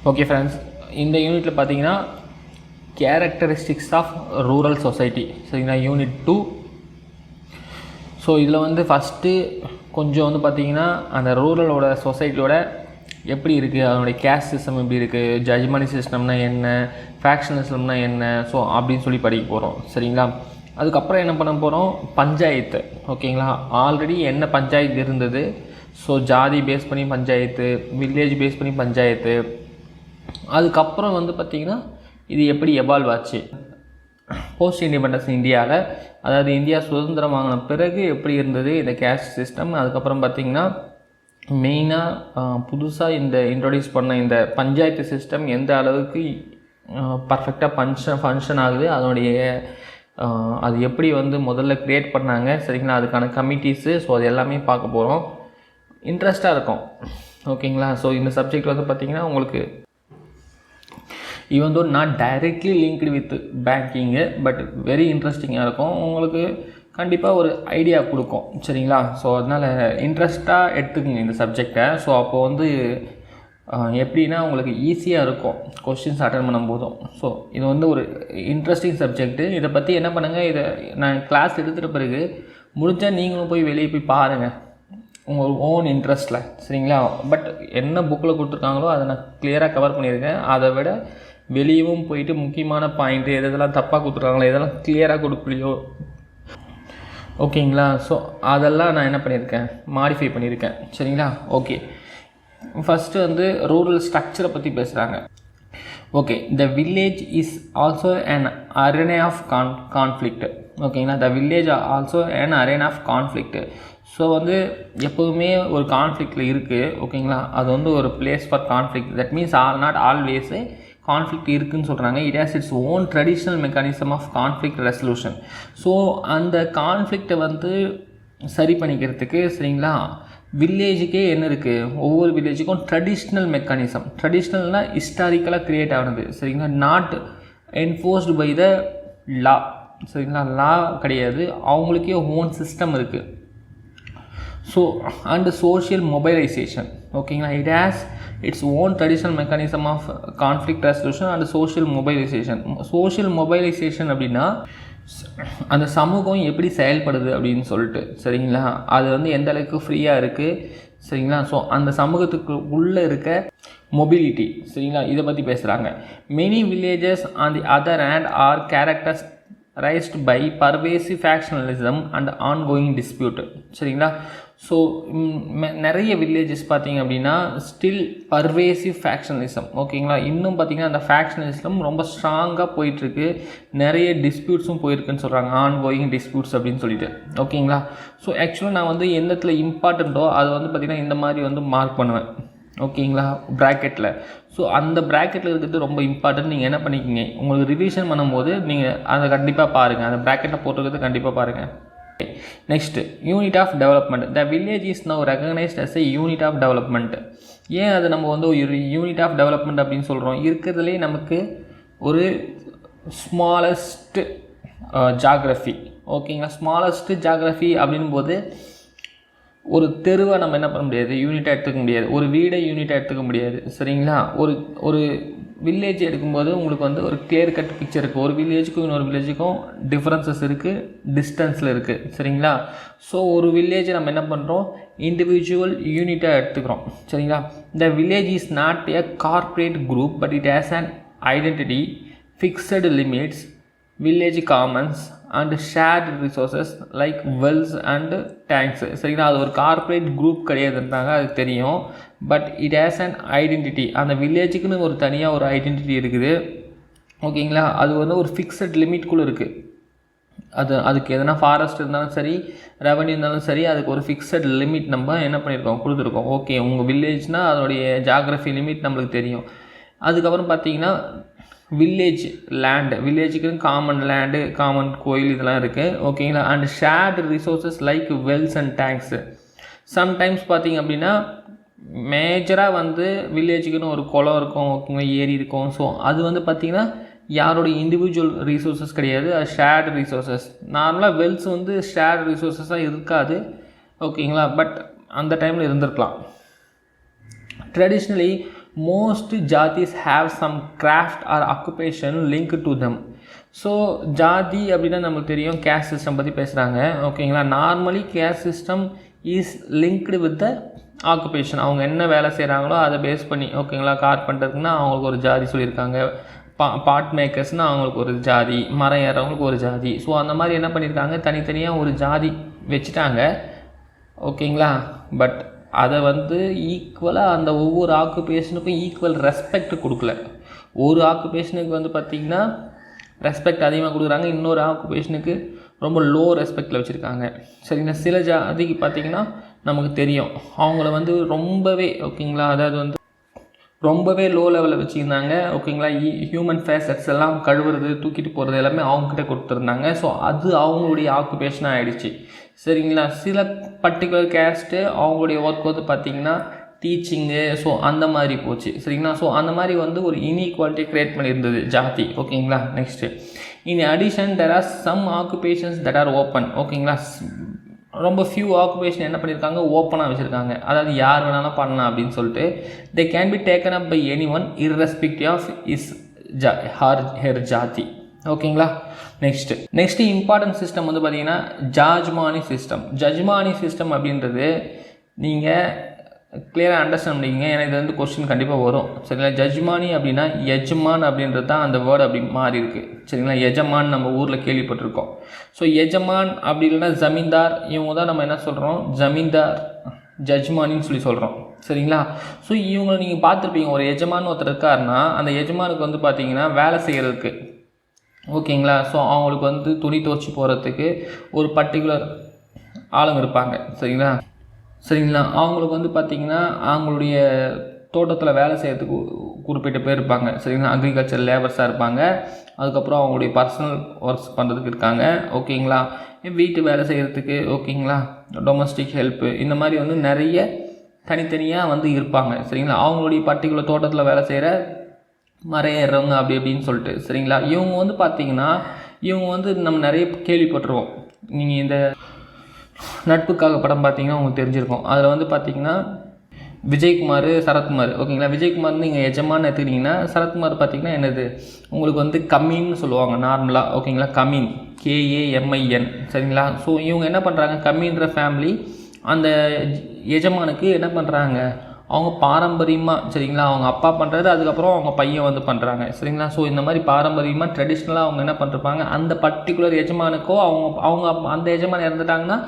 Okay friends, இந்த யூனிட்டில் பார்த்தீங்கன்னா கேரக்டரிஸ்டிக்ஸ் ஆஃப் ரூரல் சொசைட்டி சரிங்களா, யூனிட் 2. ஸோ இதில் வந்து ஃபஸ்ட்டு கொஞ்சம் வந்து பார்த்திங்கன்னா அந்த ரூரலோட சொசைட்டியோட எப்படி இருக்குது, அதனுடைய கேஸ்ட் சிஸ்டம் எப்படி இருக்குது, ஜட்ஜ்மெண்ட் சிஸ்டம்னா என்ன, ஃபேக்ஷனலிசம்னா என்ன, ஸோ அப்படின்னு சொல்லி படிக்க போகிறோம் சரிங்களா. அதுக்கப்புறம் என்ன பண்ண போகிறோம், பஞ்சாயத்து. ஓகேங்களா, ஆல்ரெடி என்ன பஞ்சாயத்து இருந்தது, ஸோ ஜாதி பேஸ் பண்ணி பஞ்சாயத்து, வில்லேஜ் பேஸ் பண்ணி பஞ்சாயத்து. அதுக்கப்புறம் வந்து பார்த்திங்கன்னா இது எப்படி எவால்வ் ஆச்சு போஸ்ட் இண்டிபெண்டன்ஸ் இந்தியாவில், அதாவது இந்தியா சுதந்திரம் வாங்கின பிறகு எப்படி இருந்தது இந்த கேஸ்ட் சிஸ்டம். அதுக்கப்புறம் பார்த்திங்கன்னா மெயினாக புதுசாக இந்த இன்ட்ரொடியூஸ் பண்ண இந்த பஞ்சாயத்து சிஸ்டம் எந்த அளவுக்கு பர்ஃபெக்டாக ஃபங்க்ஷன் ஆகுது, அதனுடைய அது எப்படி வந்து முதல்ல க்ரியேட் பண்ணாங்க சரிங்களா, அதுக்கான கமிட்டிஸு, ஸோ அது எல்லாமே பார்க்க போகிறோம். இன்ட்ரெஸ்ட்டாக இருக்கும் ஓகேங்களா. ஸோ இந்த சப்ஜெக்ட் வந்து பார்த்திங்கன்னா உங்களுக்கு even though not directly linked with banking, but very இன்ட்ரெஸ்டிங்காக இருக்கும், உங்களுக்கு கண்டிப்பாக ஒரு ஐடியா கொடுக்கும் சரிங்களா. ஸோ அதனால் இன்ட்ரெஸ்ட்டாக எடுத்துக்கோங்க இந்த சப்ஜெக்டை. ஸோ அப்போது வந்து எப்படின்னா உங்களுக்கு ஈஸியாக இருக்கும் கொஸ்டின்ஸ் அட்டன் பண்ணும் போதும். ஸோ இது வந்து ஒரு இன்ட்ரெஸ்டிங் சப்ஜெக்ட்டு. இதை பற்றி என்ன பண்ணுங்கள், இதை நான் கிளாஸ் எடுத்துகிட்ட பிறகு முடிஞ்சால் நீங்களும் போய் வெளியே போய் பாருங்கள் உங்கள் ஓன் இன்ட்ரெஸ்ட்டில் சரிங்களா. பட் என்ன புக்கில் கொடுத்துருக்காங்களோ அதை நான் கிளியராக கவர் பண்ணியிருக்கேன். அதை விட வெளியவும் போயிட்டு முக்கியமான பாயிண்ட்டு எதெல்லாம் தப்பாக கொடுத்துருக்காங்களோ, எதெல்லாம் கிளியராக கொடுக்கலையோ ஓகேங்களா. ஸோ அதெல்லாம் நான் என்ன பண்ணியிருக்கேன், மாடிஃபை பண்ணியிருக்கேன் சரிங்களா. ஓகே, ஃபஸ்ட்டு வந்து ரூரல் ஸ்ட்ரக்சரை பற்றி பேசுகிறாங்க. Okay, the village is also an arena of conflict. ஓகேங்களா, the village also an arena of conflict. So வந்து எப்போதுமே ஒரு கான்ஃப்ளிக்டில் இருக்குது ஓகேங்களா, அது வந்து ஒரு place for conflict. That means not always conflict இருக்குதுன்னு சொல்கிறாங்க. It has its own traditional mechanism of conflict resolution. So அந்த கான்ஃப்ளிக்டை வந்து சரி பண்ணிக்கிறதுக்கு சரிங்களா, வில்லேஜுக்கே என்ன இருக்குது, ஒவ்வொரு வில்லேஜுக்கும் ட்ரெடிஷ்னல் மெக்கானிசம், ட்ரெடிஷ்னல்னால் ஹிஸ்டாரிக்கலாக க்ரியேட் ஆனது சரிங்களா, not enforced by the law சரிங்களா, லா கிடையாது, அவங்களுக்கே ஓன் சிஸ்டம் இருக்குது. ஸோ அண்ட் சோஷியல் மொபைலைசேஷன் ஓகேங்களா, it has its own traditional mechanism of conflict resolution and social mobilization. Social mobilization அப்படின்னா அந்த சமூகம் எப்படி செயல்படுது அப்படின்னு சொல்லிட்டு சரிங்களா, அது வந்து எந்த அளவுக்கு ஃப்ரீயாக இருக்குது சரிங்களா. ஸோ அந்த சமூகத்துக்கு உள்ளே இருக்க மொபிலிட்டி சரிங்களா, இதை பற்றி பேசுகிறாங்க. Many villages on the other hand are characterized by pervasive factionalism and ongoing dispute சரிங்களா. ஸோ நிறைய வில்லேஜஸ் பார்த்திங்க அப்படின்னா ஸ்டில் பர்வேசிவ் ஃபேக்ஷனலிசம் ஓகேங்களா, இன்னும் பார்த்திங்கன்னா அந்த ஃபேக்ஷனலிசம் ரொம்ப ஸ்ட்ராங்காக போயிட்டுருக்கு, நிறைய டிஸ்பியூட்ஸும் போயிருக்குன்னு சொல்கிறாங்க, ஆன்கோயிங் டிஸ்பியூட்ஸ் அப்படின்னு சொல்லிட்டு ஓகேங்களா. ஸோ ஆக்சுவலாக நான் வந்து எந்தத்துல இம்பார்ட்டண்ட்டோ அதை வந்து பார்த்திங்கன்னா இந்த மாதிரி வந்து மார்க் பண்ணுவேன் ஓகேங்களா ப்ராக்கெட்டில். ஸோ அந்த ப்ராக்கெட்டில் இருக்கிறது ரொம்ப இம்பார்ட்டன்ட். நீங்கள் என்ன பண்ணிக்கிங்க, உங்களுக்கு ரிவிஷன் பண்ணும்போது நீங்கள் அதை கண்டிப்பாக பாருங்கள், அந்த ப்ராக்கெட்டை போட்டுக்கிறது கண்டிப்பாக பாருங்கள். Next unit of development. The village is now recognized as a unit of development. ஏன் அது நம்ம வந்து ஒரு யூனிட் ஆஃப் டெவலப்மெண்ட் அப்படின்னு சொல்கிறோம், இருக்கிறதுலே நமக்கு ஒரு ஸ்மாலஸ்ட் ஜாகிரஃபி ஓகேங்களா. ஸ்மாலஸ்ட் ஜாகிரஃபி அப்படின் போது ஒரு தெருவை நம்ம என்ன பண்ண முடியாது, யூனிட்டாக எடுத்துக்க முடியாது, ஒரு வீடை யூனிட்டாக எடுத்துக்க முடியாது சரிங்களா. ஒரு வில்லேஜ் எடுக்கும்போது உங்களுக்கு வந்து ஒரு கிளியர் கட் பிக்சர் இருக்குது, ஒரு வில்லேஜுக்கும் இன்னொரு வில்லேஜுக்கும் டிஃப்ரென்சஸ் இருக்குது, டிஸ்டன்ஸில் இருக்குது சரிங்களா. ஸோ ஒரு வில்லேஜை நம்ம என்ன பண்ணுறோம், இண்டிவிஜுவல் யூனிட்டாக எடுத்துக்கிறோம் சரிங்களா. The village is not a corporate group but it has an identity, fixed limits, village commons and shared resources like wells and tanks சரிங்களா. அது ஒரு கார்ப்பரேட் குரூப் கிடையாதுன்றாங்க, அது தெரியும், but it has an identity. அந்த வில்லேஜுக்குன்னு ஒரு தனியாக ஒரு ஐடென்டிட்டி இருக்குது ஓகேங்களா. அது வந்து ஒரு ஃபிக்ஸட் லிமிட்குள்ளே இருக்குது. அதுக்கு எதனா ஃபாரஸ்ட் இருந்தாலும் சரி, ரெவன்யூ இருந்தாலும் சரி, அதுக்கு ஒரு ஃபிக்ஸட் லிமிட் நம்ம என்ன பண்ணியிருக்கோம், கொடுத்துருக்கோம். ஓகே, உங்கள் வில்லேஜ்னால் அதனுடைய ஜாகிரஃபி லிமிட் நம்மளுக்கு தெரியும். அதுக்கப்புறம் பார்த்தீங்கன்னா வில்லேஜ் லேண்டு, வில்லேஜுக்கு காமன் லேண்டு, காமன் கோயில் இதெல்லாம் இருக்குது ஓகேங்களா. And shared resources like wells and tanks. Sometimes பார்த்திங்க அப்படின்னா மேஜராக வந்து வில்லேஜுக்குன்னு ஒரு குளம் இருக்கும் ஓகேங்களா, ஏரி இருக்கும். ஸோ அது வந்து பார்த்திங்கன்னா யாரோடைய இண்டிவிஜுவல் ரிசோர்ஸஸ் கிடையாது, அது ஷேர்டு ரிசோர்ஸஸ். நார்மலாக வெல்ஸ் வந்து ஷேர்டு ரிசோர்ஸஸாக இருக்காது ஓகேங்களா, பட் அந்த டைமில் இருந்திருக்கலாம். Traditionally most jatis have some craft or occupation linked to them. So ஜாதி அப்படின்னா நம்மளுக்கு தெரியும், கேஸ்ட் சிஸ்டம் பற்றி பேசுகிறாங்க. ஓகேங்களா, normally caste system is linked with the occupation. அவங்க என்ன வேலை செய்கிறாங்களோ அதை பேஸ் பண்ணி, ஓகேங்களா, கார்பெண்டருக்குன்னா அவங்களுக்கு ஒரு ஜாதி சொல்லியிருக்காங்க, பாட் மேக்கர்ஸ்னால் அவங்களுக்கு ஒரு ஜாதி, மரம் ஏறவங்களுக்கு ஒரு ஜாதி. ஸோ அந்த மாதிரி என்ன பண்ணியிருக்காங்க, தனித்தனியாக ஒரு ஜாதி வச்சுட்டாங்க. ஓகேங்களா, பட் அதை வந்து ஈக்குவலாக அந்த ஒவ்வொரு ஆக்குபேஷனுக்கும் ஈக்குவல் ரெஸ்பெக்ட் கொடுக்கல. ஒரு ஆக்குபேஷனுக்கு வந்து பார்த்திங்கன்னா ரெஸ்பெக்ட் அதிகமாக கொடுக்குறாங்க, இன்னொரு ஆக்குபேஷனுக்கு ரொம்ப லோ ரெஸ்பெக்டில் வச்சுருக்காங்க. சரிங்களா, சில ஜாதிக்கு பார்த்திங்கன்னா நமக்கு தெரியும் அவங்கள வந்து ரொம்பவே, ஓகேங்களா, அதாவது வந்து ரொம்பவே லோ லெவலில் வச்சுருந்தாங்க. ஓகேங்களா, ஹியூமன் ஃபேஸட்ஸ் எல்லாம் கழுவுறது, தூக்கிட்டு போகிறது எல்லாமே அவங்கக்கிட்ட கொடுத்துருந்தாங்க. ஸோ அது அவங்களுடைய ஆக்குபேஷனாக ஆகிடுச்சு. சரிங்களா, சில பர்டிகுலர் கேஸ்ட்டு அவங்களுடைய ஒர்க் வந்து பார்த்திங்கன்னா டீச்சிங்கு, ஸோ அந்த மாதிரி போச்சு. சரிங்களா, ஸோ அந்த மாதிரி வந்து ஒரு இன்இக்வாலிட்டி க்ரியேட் பண்ணியிருந்தது ஜாதி. ஓகேங்களா, next in addition there are some occupations that are open. ஓகேங்களா, ரொம்ப ஃபியூ ஆக்குபேஷன் என்ன பண்ணியிருக்காங்க, ஓப்பனாக வச்சுருக்காங்க. அதாவது யார் வேணாலும் பண்ணலாம் அப்படின்னு சொல்லிட்டு. They can be taken up by any one irrespective of his her jati. ஓகேங்களா, நெக்ஸ்ட்டு இம்பார்ட்டன்ட் சிஸ்டம் வந்து பார்த்திங்கன்னா ஜட்ஜ்மானி சிஸ்டம். ஜட்ஜ்மானி சிஸ்டம் அப்படின்றது நீங்கள் கிளியராக அண்டர்ஸ்டாண்ட் பண்ணிக்கங்க, ஏன்னா இது வந்து கொஸ்டின் கண்டிப்பாக வரும். சரிங்களா, ஜட்ஜ்மானி அப்படின்னா எஜமான் அப்படின்றது தான் அந்த வேர்டு அப்படி மாறி இருக்குது. சரிங்களா, எஜமான் நம்ம ஊரில் கேள்விப்பட்டிருக்கோம். ஸோ எஜமான் அப்படி இல்லைன்னா ஜமீன்தார், இவங்க தான் நம்ம என்ன சொல்கிறோம், ஜமீன்தார் ஜட்ஜ்மானின்னு சொல்லி சொல்கிறோம். சரிங்களா, ஸோ இவங்களை நீங்கள் பார்த்துருப்பீங்க, ஒரு எஜமான் ஒருத்தர் இருக்காருன்னா அந்த எஜமானுக்கு வந்து பார்த்திங்கன்னா வேலை செய்கிறதுக்கு, ஓகேங்களா, ஸோ அவங்களுக்கு வந்து துணி துவச்சி போகிறதுக்கு ஒரு பர்டிகுலர் ஆளுங்க இருப்பாங்க. சரிங்களா, அவங்களுக்கு வந்து பார்த்திங்கன்னா அவங்களுடைய தோட்டத்தில் வேலை செய்கிறதுக்கு குறிப்பிட்ட பேர் இருப்பாங்க. சரிங்களா, அக்ரிகல்ச்சர் லேபர்ஸாக இருப்பாங்க. அதுக்கப்புறம் அவங்களுடைய பர்சனல் ஒர்க்ஸ் பண்ணுறதுக்கு இருக்காங்க. ஓகேங்களா, வீட்டு வேலை செய்கிறதுக்கு, ஓகேங்களா, டொமஸ்டிக் ஹெல்ப்பு, இந்த மாதிரி வந்து நிறைய தனித்தனியாக வந்து இருப்பாங்க. சரிங்களா, அவங்களுடைய பர்டிகுலர் தோட்டத்தில் வேலை செய்கிற மரம் ஏறுறவங்க அப்படி அப்படின்னு சொல்லிட்டு. சரிங்களா, இவங்க வந்து பார்த்திங்கன்னா இவங்க வந்து நம்ம நிறைய கேள்விப்பட்டிருவோம். நீங்கள் இந்த நட்புக்காக படம் பார்த்தீங்கன்னா உங்களுக்கு தெரிஞ்சிருக்கும். அதில் வந்து பார்த்திங்கன்னா விஜயகுமார், சரத்குமார். ஓகேங்களா, விஜயகுமார் நீங்கள் எஜமான்னு எடுத்துக்கிட்டிங்கன்னா, சரத்குமார் பார்த்திங்கன்னா என்னது உங்களுக்கு வந்து கம்மின்னு சொல்லுவாங்க நார்மலாக. ஓகேங்களா, கம்மின், KAMIN. சரிங்களா, ஸோ இவங்க என்ன பண்ணுறாங்க, கம்மின்ற ஃபேமிலி அந்த எஜமானுக்கு என்ன பண்ணுறாங்க, அவங்க பாரம்பரியமாக, சரிங்களா, அவங்க அப்பா பண்ணுறது, அதுக்கப்புறம் அவங்க பையன் வந்து பண்ணுறாங்க. சரிங்களா, ஸோ இந்த மாதிரி பாரம்பரியமாக ட்ரெடிஷ்னலாக அவங்க என்ன பண்ணிருப்பாங்க, அந்த பர்டிகுலர் எஜமானுக்கோ அவங்க அந்த எஜமான் இறந்துட்டாங்கன்னா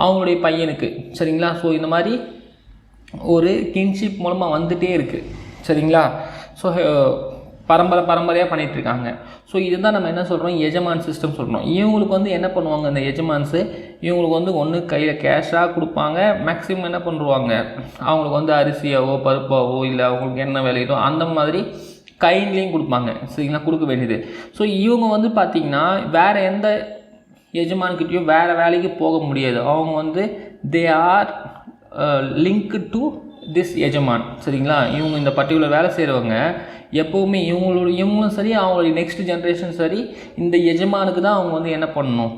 அவங்களுடைய பையனுக்கு. சரிங்களா, ஸோ இந்த மாதிரி ஒரு கின்ஷிப் மூலமாக வந்துகிட்டே இருக்குது. சரிங்களா, ஸோ பரம்பரையாக பண்ணிகிட்ருக்காங்க. ஸோ இதுதான் நம்ம என்ன சொல்கிறோம், எஜமான் சிஸ்டம் சொல்கிறோம். இவங்களுக்கு வந்து என்ன பண்ணுவாங்க, இந்த எஜமான்ஸு இவங்களுக்கு வந்து ஒன்று கையில் கேஷாக கொடுப்பாங்க, மேக்ஸிமம் என்ன பண்ணுவாங்க, அவங்களுக்கு வந்து அரிசியாவோ பருப்பாவோ இல்லை அவங்களுக்கு என்ன விளையிட்டோ அந்த மாதிரி கைண்ட்லேயும் கொடுப்பாங்க. சரிங்களா, கொடுக்க வேண்டியது. ஸோ இவங்க வந்து பார்த்திங்கன்னா வேறு எந்த எஜமான்கிட்டையும் வேறு வேலைக்கு போக முடியாது. அவங்க வந்து they are linked to this எஜமான். சரிங்களா, இவங்க இந்த பர்டிகுலர் வேலை செய்கிறவங்க எப்போவுமே இவங்களும் சரி, அவங்களுடைய நெக்ஸ்ட் ஜென்ரேஷன் சரி, இந்த எஜமானுக்கு தான் அவங்க வந்து என்ன பண்ணணும்,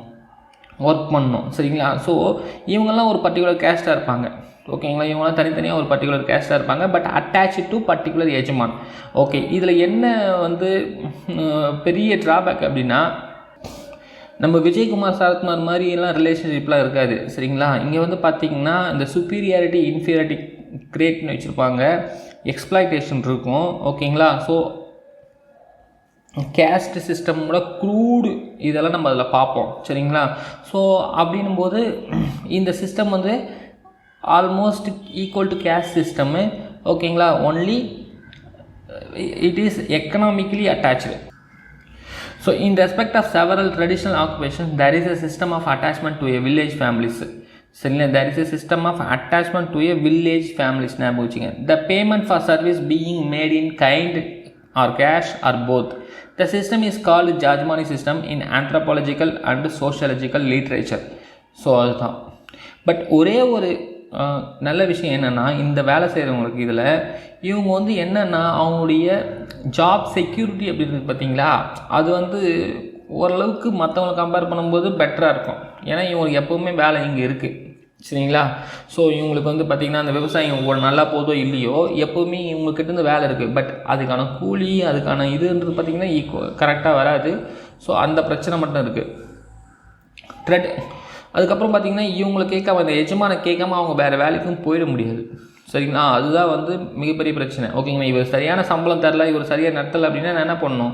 ஒர்க் பண்ணணும். சரிங்களா, ஸோ இவங்கெல்லாம் ஒரு பர்டிகுலர் கேஸ்ட்டாக இருப்பாங்க. ஓகேங்களா, இவங்களாம் தனித்தனியாக ஒரு பர்டிகுலர் கேஸ்ட்டாக இருப்பாங்க, பட் அட்டாச்சு டு பர்டிகுலர் எஜமான். ஓகே, இதில் என்ன வந்து பெரிய ட்ராபேக் அப்படின்னா, நம்ம விஜயகுமார், சரத்குமார் மாதிரி எல்லாம் ரிலேஷன்ஷிப்லாம் இருக்காது. சரிங்களா, இங்கே வந்து பார்த்திங்கன்னா இந்த சுப்பீரியாரிட்டி இன்ஃபீரியாரிட்டி கிரியேட் பண்ணி வச்சுருப்பாங்க, எக்ஸ்ப்ளாய்டேஷன் இருக்கும். ஓகேங்களா, ஸோ கேஸ்ட் சிஸ்டமோட க்ரூடு இதெல்லாம் நம்ம அதில் பார்ப்போம். சரிங்களா, ஸோ அப்படின்னும்போது இந்த சிஸ்டம் வந்து almost equal to caste system. ஓகேங்களா, only it is economically attach. So in respect of several traditional occupations, there is a system of attachment to a village families. சரிங்களா, there is a system of attachment to a village families. ஞாபகம் வச்சுங்க. The payment for service being made in kind or cash or both. The system is called Jajmani system in anthropological and sociological literature. So அதுதான். But ஒரே ஒரு நல்ல விஷயம் என்னென்னா, இந்த வேலை செய்கிறவங்களுக்கு இதில் இவங்க வந்து என்னென்னா அவங்களுடைய ஜாப் செக்யூரிட்டி அப்படி இருக்குது பார்த்தீங்களா, அது வந்து ஓரளவுக்கு மற்றவங்களை கம்பேர் பண்ணும்போது பெட்டராக இருக்கும். ஏன்னா இவங்களுக்கு எப்போவுமே வேலை இங்கே இருக்குது. சரிங்களா. ஸோ இவங்களுக்கு வந்து பார்த்திங்கன்னா அந்த விவசாயம் நல்லா போதோ இல்லையோ எப்போவுமே இவங்கக்கிட்டேருந்து வேலை இருக்குது. பட் அதுக்கான கூலி அதுக்கான இதுன்றது பார்த்திங்கன்னா கரெக்டாக வராது. ஸோ அந்த பிரச்சனை மட்டும் இருக்குது. அதுக்கப்புறம் பார்த்திங்கன்னா இவங்களை கேட்காம அந்த எஜமான கேட்காம அவங்க வேறு வேலைக்கும் போயிட முடியாது. சரிங்களா. அதுதான் வந்து மிகப்பெரிய பிரச்சனை. ஓகேங்களா. இவர் சரியான சம்பளம் தரல, இவர் சரியாக நடத்தலை அப்படின்னா நான் என்ன பண்ணணும்,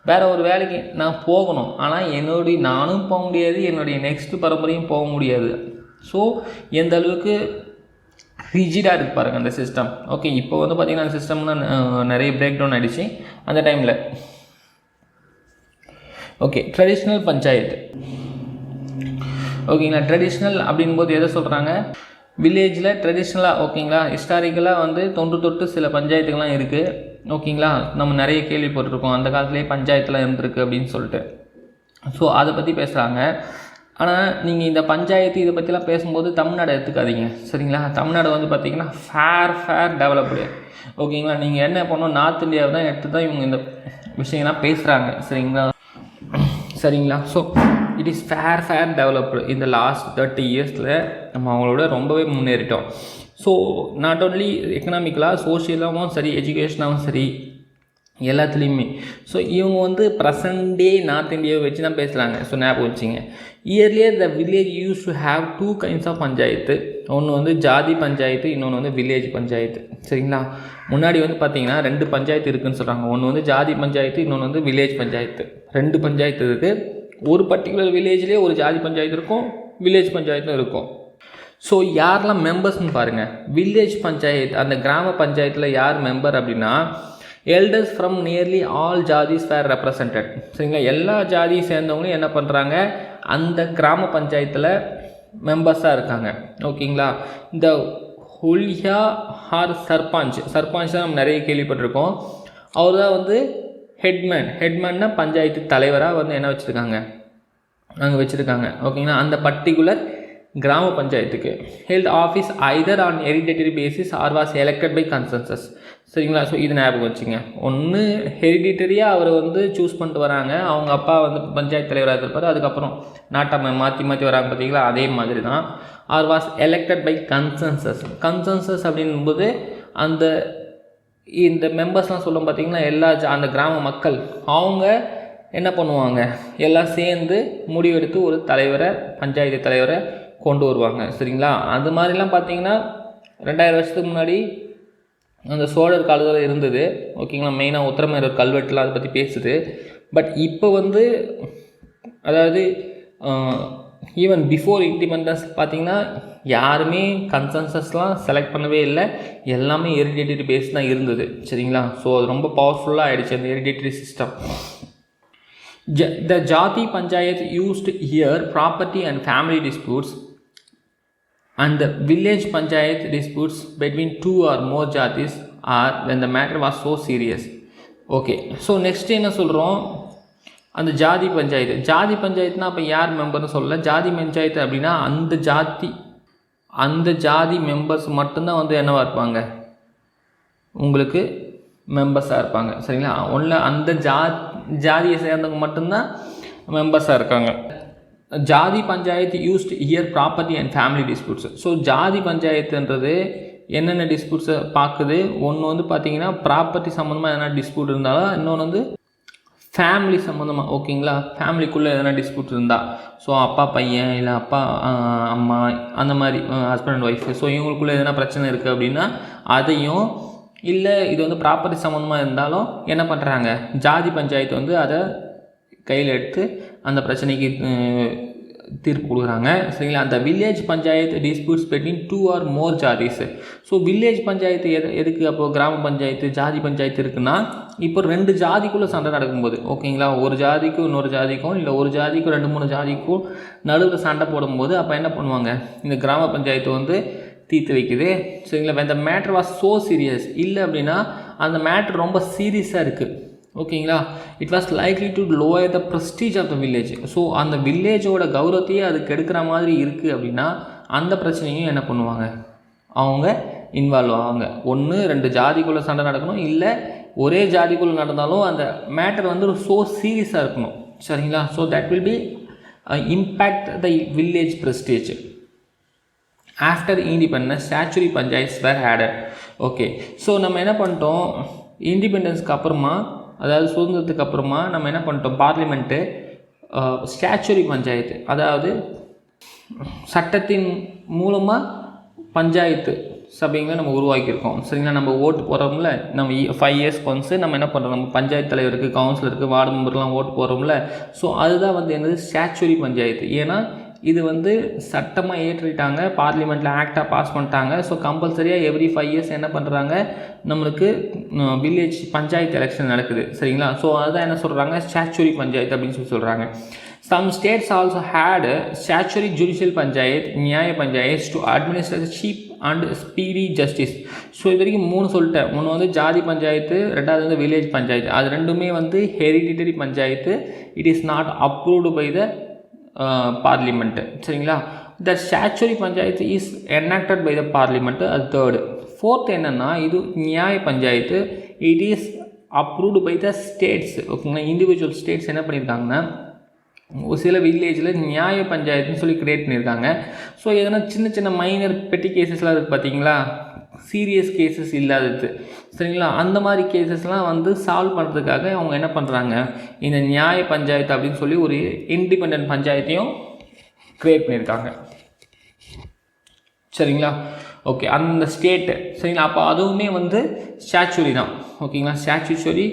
வேறு ஒரு வேலைக்கு நான் போகணும். ஆனால் நானும் போக முடியாது, என்னுடைய நெக்ஸ்ட் பரம்பரையும் போக முடியாது. ஸோ எந்த அளவுக்கு ரிஜிடாக இருக்கு பாருங்கள் அந்த சிஸ்டம். ஓகே. இப்போ வந்து பார்த்திங்கன்னா அந்த சிஸ்டம்லாம் நிறைய பிரேக் டவுன் ஆகிடுச்சு அந்த டைமில். ஓகே. ட்ரெடிஷ்னல் பஞ்சாயத்து. ஓகேங்களா. ட்ரெடிஷ்னல் அப்படின்போது எதை சொல்கிறாங்க, வில்லேஜில் ட்ரெடிஷ்னலாக ஓகேங்களா ஹிஸ்டாரிக்கலாக வந்து தொன்று சில பஞ்சாயத்துக்கெலாம் இருக்குது. ஓகேங்களா. நம்ம நிறைய கேள்விப்பட்டிருக்கோம் அந்த காலத்துலேயே பஞ்சாயத்துலாம் இருந்திருக்கு அப்படின்னு சொல்லிட்டு. ஸோ அதை பற்றி பேசுகிறாங்க. ஆனால் நீங்கள் இந்த பஞ்சாயத்து இதை பற்றிலாம் பேசும்போது தமிழ்நாடு எடுத்துக்காதீங்க. சரிங்களா. தமிழ்நாடு வந்து பார்த்திங்கன்னா ஃபேர் டெவலப்டு. ஓகேங்களா. நீங்கள் என்ன பண்ணணும், நார்த் இந்தியாவை தான் எடுத்து தான் இவங்க இந்த விஷயம்லாம் பேசுகிறாங்க. சரிங்களா. So it is far developed. இந்த லாஸ்ட் 30 இயர்ஸில் நம்ம அவங்களோட ரொம்பவே முன்னேறிட்டோம். ஸோ நாட் ஓன்லி எக்கனாமிக்கலாக, சோஷியலாகவும் சரி, எஜுகேஷனாகவும் சரி, எல்லாத்துலேயுமே. ஸோ இவங்க வந்து ப்ரெசன்ட் டே நார்த் இந்தியாவை வச்சு தான் பேசுகிறாங்க. ஸோ ஞாபகம் வச்சுங்க. Earlier the village used to have 2 kinds of panchayat. ஒன்று வந்து ஜாதி பஞ்சாயத்து, இன்னொன்று வந்து வில்லேஜ் பஞ்சாயத்து. சரிங்களா. முன்னாடி வந்து பார்த்திங்கன்னா 2 பஞ்சாயத்து இருக்குதுன்னு சொல்கிறாங்க. ஒன்று வந்து ஜாதி பஞ்சாயத்து, இன்னொன்று வந்து வில்லேஜ் பஞ்சாயத்து. 2 பஞ்சாயத்து இருக்குது. ஒரு பர்டிகுலர் வில்லேஜ்லேயே ஒரு ஜாதி பஞ்சாயத்து இருக்கும், வில்லேஜ் பஞ்சாயத்தும் இருக்கும். ஸோ யாரெல்லாம் மெம்பர்ஸ்னு பாருங்கள். வில்லேஜ் பஞ்சாயத்து, அந்த கிராம பஞ்சாயத்தில் யார் மெம்பர் அப்படின்னா, elders from nearly all jatis were represented. சரிங்களா. எல்லா ஜாதியை சேர்ந்தவங்களும் என்ன பண்ணுறாங்க, அந்த கிராம பஞ்சாயத்தில் மெம்பர்ஸாக இருக்காங்க. ஓகேங்களா. இந்த ஹுல்யா ஆர் சர்பஞ்ச் தான் நம்ம நிறைய கேள்விப்பட்டிருக்கோம். அவர் தான் வந்து ஹெட்மேன்னா பஞ்சாயத்து தலைவராக வந்து என்ன வச்சுருக்காங்க, அங்கே வச்சுருக்காங்க. ஓகேங்களா. அந்த பர்டிகுலர் கிராம பஞ்சாயத்துக்கு held office either on hereditary basis or was elected by consensus. சரிங்களா. ஸோ இது ஞாபகம் வச்சுங்க. ஒன்று ஹெரிடிட்டரியாக அவர் வந்து சூஸ் பண்ணிட்டு வராங்க, அவங்க அப்பா வந்து பஞ்சாயத்து தலைவராக இருப்பார், அதுக்கப்புறம் நாட்டை மாற்றி வராங்க பார்த்தீங்களா, அதே மாதிரி தான். Or was elected by consensus அப்படின்போது இந்த மெம்பர்ஸ்லாம் சொல்லும் பார்த்திங்கன்னா அந்த கிராம மக்கள் அவங்க என்ன பண்ணுவாங்க, எல்லாம் சேர்ந்து முடிவெடுத்து ஒரு பஞ்சாயத்து தலைவரை கொண்டு வருவாங்க. சரிங்களா. அது மாதிரிலாம் பார்த்திங்கன்னா 2000 வருஷத்துக்கு முன்னாடி அந்த சோழர் காலத்தில் இருந்தது. ஓகேங்களா. மெயினாக உத்தரமேரூர் கல்வெட்டுலாம் அதை பற்றி பேசுது. பட் இப்போ வந்து அதாவது ஈவன் பிஃபோர் இண்டிபெண்டன்ஸ் பார்த்திங்கன்னா யாருமே கன்சென்சஸ்லாம் செலக்ட் பண்ணவே இல்லை, எல்லாமே ஹெரிடிட்டரி பேஸ் தான் இருந்தது. சரிங்களா. ஸோ அது ரொம்ப பவர்ஃபுல்லாக ஆகிடுச்சு அந்த hereditary system. The Jati Panchayat used to hear property and family disputes and the village Panchayat disputes between 2 or more Jatis are when the matter was so serious. Okay. So next என்ன சொல்கிறோம், அந்த ஜாதி பஞ்சாயத்துனா அப்போ யார் மெம்பர்னு சொல்லலை. ஜாதி பஞ்சாயத்து அப்படின்னா அந்த ஜாதி மெம்பர்ஸ் மட்டும்தான் வந்து என்னவாக இருப்பாங்க, உங்களுக்கு மெம்பர்ஸாக இருப்பாங்க. சரிங்களா. ஒன்றில் அந்த ஜாதியை சேர்ந்தவங்க மட்டும்தான் மெம்பர்ஸாக இருக்காங்க. ஜாதி panchayat used here property and family disputes. So ஜாதி பஞ்சாயத்துன்றது என்னென்ன டிஸ்பியூட்ஸை பார்க்குது, ஒன்று வந்து பார்த்திங்கன்னா ப்ராப்பர்ட்டி சம்மந்தமாக எதனா டிஸ்பியூட் இருந்தாலும், இன்னொன்று வந்து ஃபேமிலி சம்மந்தமாக. ஓகேங்களா. ஃபேமிலிக்குள்ளே எதனா டிஸ்பியூட் இருந்தால், ஸோ அப்பா பையன் இல்லை அப்பா அம்மா அந்த மாதிரி ஹஸ்பண்ட் அண்ட் ஒய்ஃபு, ஸோ இவங்களுக்குள்ளே எதனா பிரச்சனை இருக்குது அப்படின்னா அதையும், இல்லை இது வந்து ப்ராப்பர்ட்டி சம்மந்தமாக இருந்தாலும் என்ன பண்ணுறாங்க, ஜாதி பஞ்சாயத்து வந்து அதை கையில் எடுத்து அந்த பிரச்சனைக்கு தீர்ப்பு கொடுக்குறாங்க. சரிங்களா. அந்த village panchayat disputes between 2 or more jatis. So village panchayat எதுக்கு அப்போது கிராம பஞ்சாயத்து ஜாதி பஞ்சாயத்து இருக்குன்னா, இப்போ 2 ஜாதிக்குள்ளே சண்டை நடக்கும்போது, ஓகேங்களா, ஒரு ஜாதிக்கும் இன்னொரு ஜாதிக்கும், இல்லை ஒரு ஜாதிக்கும் 2-3 ஜாதிக்கும் நடுவில் சண்டை போடும்போது அப்போ என்ன பண்ணுவாங்க, இந்த கிராம பஞ்சாயத்து வந்து தீர்த்து வைக்குது. சரிங்களா. இந்த மேட்ரு வாஸ் ஸோ சீரியஸ், இல்லை அப்படின்னா அந்த மேட்ரு ரொம்ப சீரியஸாக இருக்குது. ஓகேங்களா. It was likely to lower the prestige of the village. So அந்த வில்லேஜோட கௌரவத்தையே அது கெடுக்கிற மாதிரி இருக்குது அப்படின்னா அந்த பிரச்சனையும் என்ன பண்ணுவாங்க, அவங்க இன்வால்வ் ஆவாங்க. 1-2 ஜாதிக்குள்ளே சண்டை நடக்கணும், இல்லை ஒரே ஜாதிக்குள்ளே நடந்தாலும் அந்த மேட்டர் வந்து ஸோ சீரியஸாக இருக்கணும். சரிங்களா. So that will B impact the village prestige. After independence statutory panchayats where added. Okay, so நம்ம என்ன பண்ணிட்டோம், இண்டிபெண்டன்ஸ்க்கு அப்புறமா, அதாவது சுதந்திரத்துக்கு அப்புறமா நம்ம என்ன பண்ணிட்டோம், பார்லிமெண்ட்டு ஸ்டாச்சுரி பஞ்சாயத்து, அதாவது சட்டத்தின் மூலமாக பஞ்சாயத்து சபைங்களை நம்ம உருவாக்கியிருக்கோம். சரிங்களா, நம்ம ஓட்டு போடுறோம்ல, நம்ம 5 இயர்ஸ்க்கு ஒன்ஸ் நம்ம என்ன பண்ணுறோம், நம்ம பஞ்சாயத்து தலைவருக்கு, கவுன்சிலருக்கு, வார்டு மெம்பர்லாம் ஓட்டு போடுறோம்ல. ஸோ அதுதான் வந்து என்னது ஸ்டாச்சுரி பஞ்சாயத்து. ஏன்னா இது வந்து சட்டமாக ஏற்றிட்டாங்க, பார்லிமெண்ட்டில் ஆக்டாக பாஸ் பண்ணிட்டாங்க. ஸோ கம்பல்சரியாக எவ்ரி 5 இயர்ஸ் என்ன பண்ணுறாங்க, நம்மளுக்கு வில்லேஜ் பஞ்சாயத்து எலெக்ஷன் நடக்குது. சரிங்களா, ஸோ அதுதான் என்ன சொல்கிறாங்க, ஸ்டாச்சுரி பஞ்சாயத்து அப்படின்னு சொல்கிறாங்க. Some states also had statutory judicial panchayat, நியாய panchayats to administer cheap and speedy justice. So இது வரைக்கும் 3 சொல்லிட்டேன். ஒன்று வந்து ஜாதி பஞ்சாயத்து, ரெண்டாவது வந்து வில்லேஜ் பஞ்சாயத்து. அது ரெண்டுமே வந்து hereditary panchayat. It is not approved by the parliament. சரிங்களா, the statutory panchayat is enacted by the parliament. அது தேர்டு. ஃபோர்த் என்னென்னா, இது nyaya panchayat. It is approved by the states. ஓகேங்களா, இண்டிவிஜுவல் ஸ்டேட்ஸ் என்ன பண்ணியிருக்காங்கன்னா, ஒரு சில வில்லேஜில் நியாய பஞ்சாயத்துன்னு சொல்லி க்ரியேட் பண்ணியிருக்காங்க. ஸோ எதனா சின்ன சின்ன மைனர் பெட்டி கேசஸ்லாம் இருக்குது பார்த்தீங்களா, சீரியஸ் கேசஸ் இல்லாதது. சரிங்களா, அந்த மாதிரி கேசஸ்லாம் வந்து சால்வ் பண்ணுறதுக்காக அவங்க என்ன பண்ணுறாங்க, இந்த நியாய பஞ்சாயத்து அப்படின்னு சொல்லி ஒரு இண்டிபெண்டன்ட் பஞ்சாயத்தையும் க்ரியேட் பண்ணியிருக்காங்க. சரிங்களா, ஓகே, அந்த ஸ்டேட்டு. சரிங்களா, அப்போ அதுவுமே வந்து ஸ்டாச்சுரி தான். ஓகேங்களா, statutory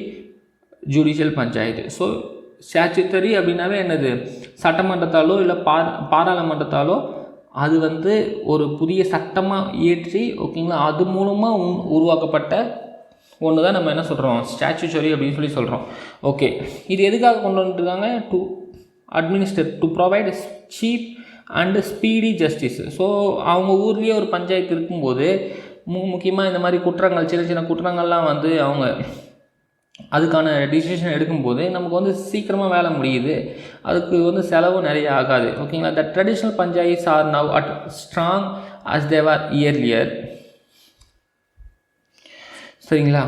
judicial panchayat. So statutory அப்படின்னாவே என்னது, சட்டமன்றத்தாலோ இல்லை பாராளுமன்றத்தாலோ அது வந்து ஒரு புதிய சட்டமாக இயற்றி, ஓகேங்களா, அது மூலமாக உருவாக்கப்பட்ட ஒன்று தான் நம்ம என்ன சொல்கிறோம், ஸ்டாச்சுட்டரி அப்படின்னு சொல்லி சொல்கிறோம். ஓகே, இது எதுக்காக கொண்டு வந்துருக்காங்க, to administer, to provide cheap and speedy justice. So அவங்க ஊர்லேயே ஒரு பஞ்சாயத்து இருக்கும்போது முக்கியமாக இந்த மாதிரி குற்றங்கள், சின்ன சின்ன குற்றங்கள்லாம் வந்து அவங்க அதுக்கான டிசிஷன் எடுக்கும்போது நமக்கு வந்து சீக்கிரமாக வேலை முடியுது, அதுக்கு வந்து செலவும் நிறைய ஆகாது. ஓகேங்களா, the traditional panchayats are now at strong as they were earlier. சரிங்களா,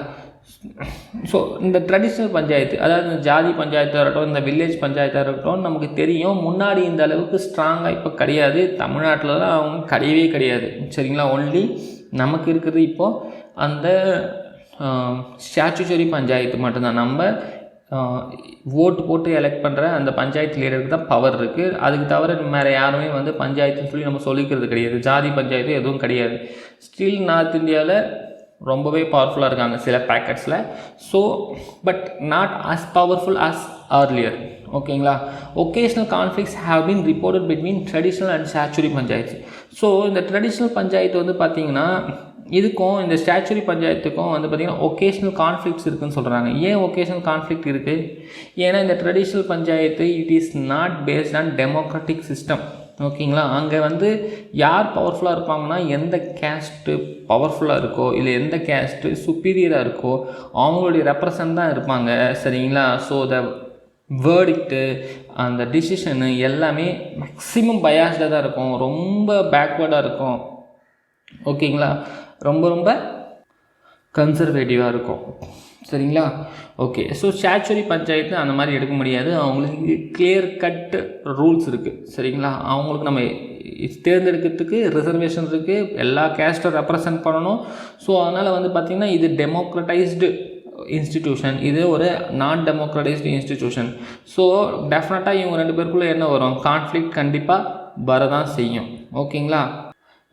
ஸோ இந்த ட்ரெடிஷ்னல் பஞ்சாயத்து, அதாவது இந்த ஜாதி பஞ்சாயத்தாக இருக்கட்டும், இந்த வில்லேஜ் பஞ்சாயத்தாக இருக்கட்டும், நமக்கு தெரியும் முன்னாடி இந்த அளவுக்கு ஸ்ட்ராங்காக இப்போ கிடையாது. தமிழ்நாட்டில் தான் அவங்க கிடையவே கிடையாது. சரிங்களா, ஒன்லி நமக்கு இருக்கிறது இப்போது அந்த ஸ்டாச்சுட்டரி பஞ்சாயத்து மட்டும்தான். நம்ம ஓட்டு போட்டு எலெக்ட் பண்ணுற அந்த பஞ்சாயத்து லீடருக்கு தான் பவர் இருக்குது. அதுக்கு தவிர வேறு யாருமே வந்து பஞ்சாயத்துன்னு சொல்லி நம்ம சொல்லிக்கிறது கிடையாது. ஜாதி பஞ்சாயத்து எதுவும் கிடையாது. ஸ்டில் நார்த் இந்தியாவில் ரொம்பவே பவர்ஃபுல்லாக இருக்காங்க சில பேக்கெட்ஸில். So but not as powerful as earlier. ஓகேங்களா, occasional conflicts have been reported between traditional and statutory panchayat. So இந்த ட்ரெடிஷ்னல் பஞ்சாயத்து வந்து பார்த்திங்கன்னா, இதுக்கும் இந்த ஸ்டாச்சுரி பஞ்சாயத்துக்கும் வந்து பார்த்திங்கன்னா ஒகேஷ்னல் கான்ஃப்ளிக்ஸ் இருக்குதுன்னு சொல்கிறாங்க. ஏன் ஒகேஷ்னல் கான்ஃப்ளிக்ட் இருக்குது, ஏன்னா இந்த traditional panchayat it is not based on democratic system. ஓகேங்களா, அங்கே வந்து யார் பவர்ஃபுல்லாக இருப்பாங்கன்னா, எந்த கேஸ்ட்டு பவர்ஃபுல்லாக இருக்கோ இல்லை எந்த கேஸ்ட்டு சுப்பீரியராக இருக்கோ அவங்களுடைய ரெப்ரசன்ட் தான் இருப்பாங்க. சரிங்களா, ஸோ த வேர்டிக்ட்டு, அந்த டிசிஷனு எல்லாமே மேக்ஸிமம் பயாஸ்டாக தான் இருக்கும், ரொம்ப பேக்வேர்டாக இருக்கும். ஓகேங்களா, ரொம்ப ரொம்ப கன்சர்வேட்டிவாக இருக்கும். சரிங்களா, ஓகே. ஸோ ஸ்டாச்சுரி பஞ்சாயத்து அந்த மாதிரி எடுக்க முடியாது. அவங்களுக்கு கிளியர் கட் ரூல்ஸ் இருக்குது. சரிங்களா, அவங்களுக்கு நம்ம தேர்ந்தெடுக்கிறதுக்கு ரிசர்வேஷன் இருக்குது, எல்லா கேஸ்ட்டை ரெப்ரசன்ட் பண்ணணும். ஸோ அதனால் வந்து பார்த்திங்கன்னா இது டெமோக்ரட்டைஸ்டு இன்ஸ்டிடியூஷன், இது ஒரு நான் டெமோக்ரட்டைஸ்டு இன்ஸ்டிடியூஷன். ஸோ டெஃபினட்டாக இவங்க 2 பேருக்குள்ளே என்ன வரும், கான்ஃப்ளிக்ட் கண்டிப்பாக வரதான் செய்யும். ஓகேங்களா,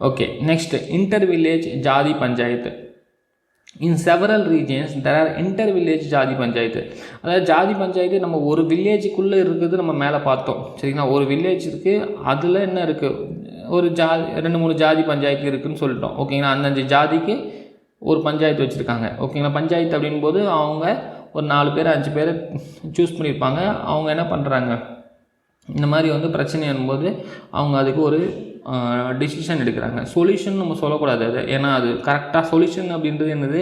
ஓகே. நெக்ஸ்ட், இன்டர் வில்லேஜ் ஜாதி panchayat. In several regions there are inter village ஜாதி பஞ்சாயத்து. அதாவது ஜாதி பஞ்சாயத்து நம்ம ஒரு வில்லேஜுக்குள்ளே இருக்கிறது நம்ம மேலே பார்த்தோம். சரிங்களா, ஒரு வில்லேஜ் இருக்குது, அதில் என்ன இருக்குது, ஒரு 2-3 ஜாதி பஞ்சாயத்து இருக்குதுன்னு சொல்லிட்டோம். ஓகேங்களா, அந்தந்த ஜாதிக்கு ஒரு பஞ்சாயத்து வச்சுருக்காங்க. ஓகேங்களா, பஞ்சாயத்து அப்படின்போது அவங்க ஒரு 4 பேர் 5 பேரை சூஸ் பண்ணியிருப்பாங்க. அவங்க என்ன பண்ணுறாங்க, இந்த மாதிரி வந்து பிரச்சனை வரும்போது அவங்க அதுக்கு ஒரு டிசிஷன் எடுக்கிறாங்க. சொல்யூஷன் நம்ம சொல்லக்கூடாது அது, ஏன்னா அது கரெக்டாக சொல்யூஷன் அப்படின்றது என்னது,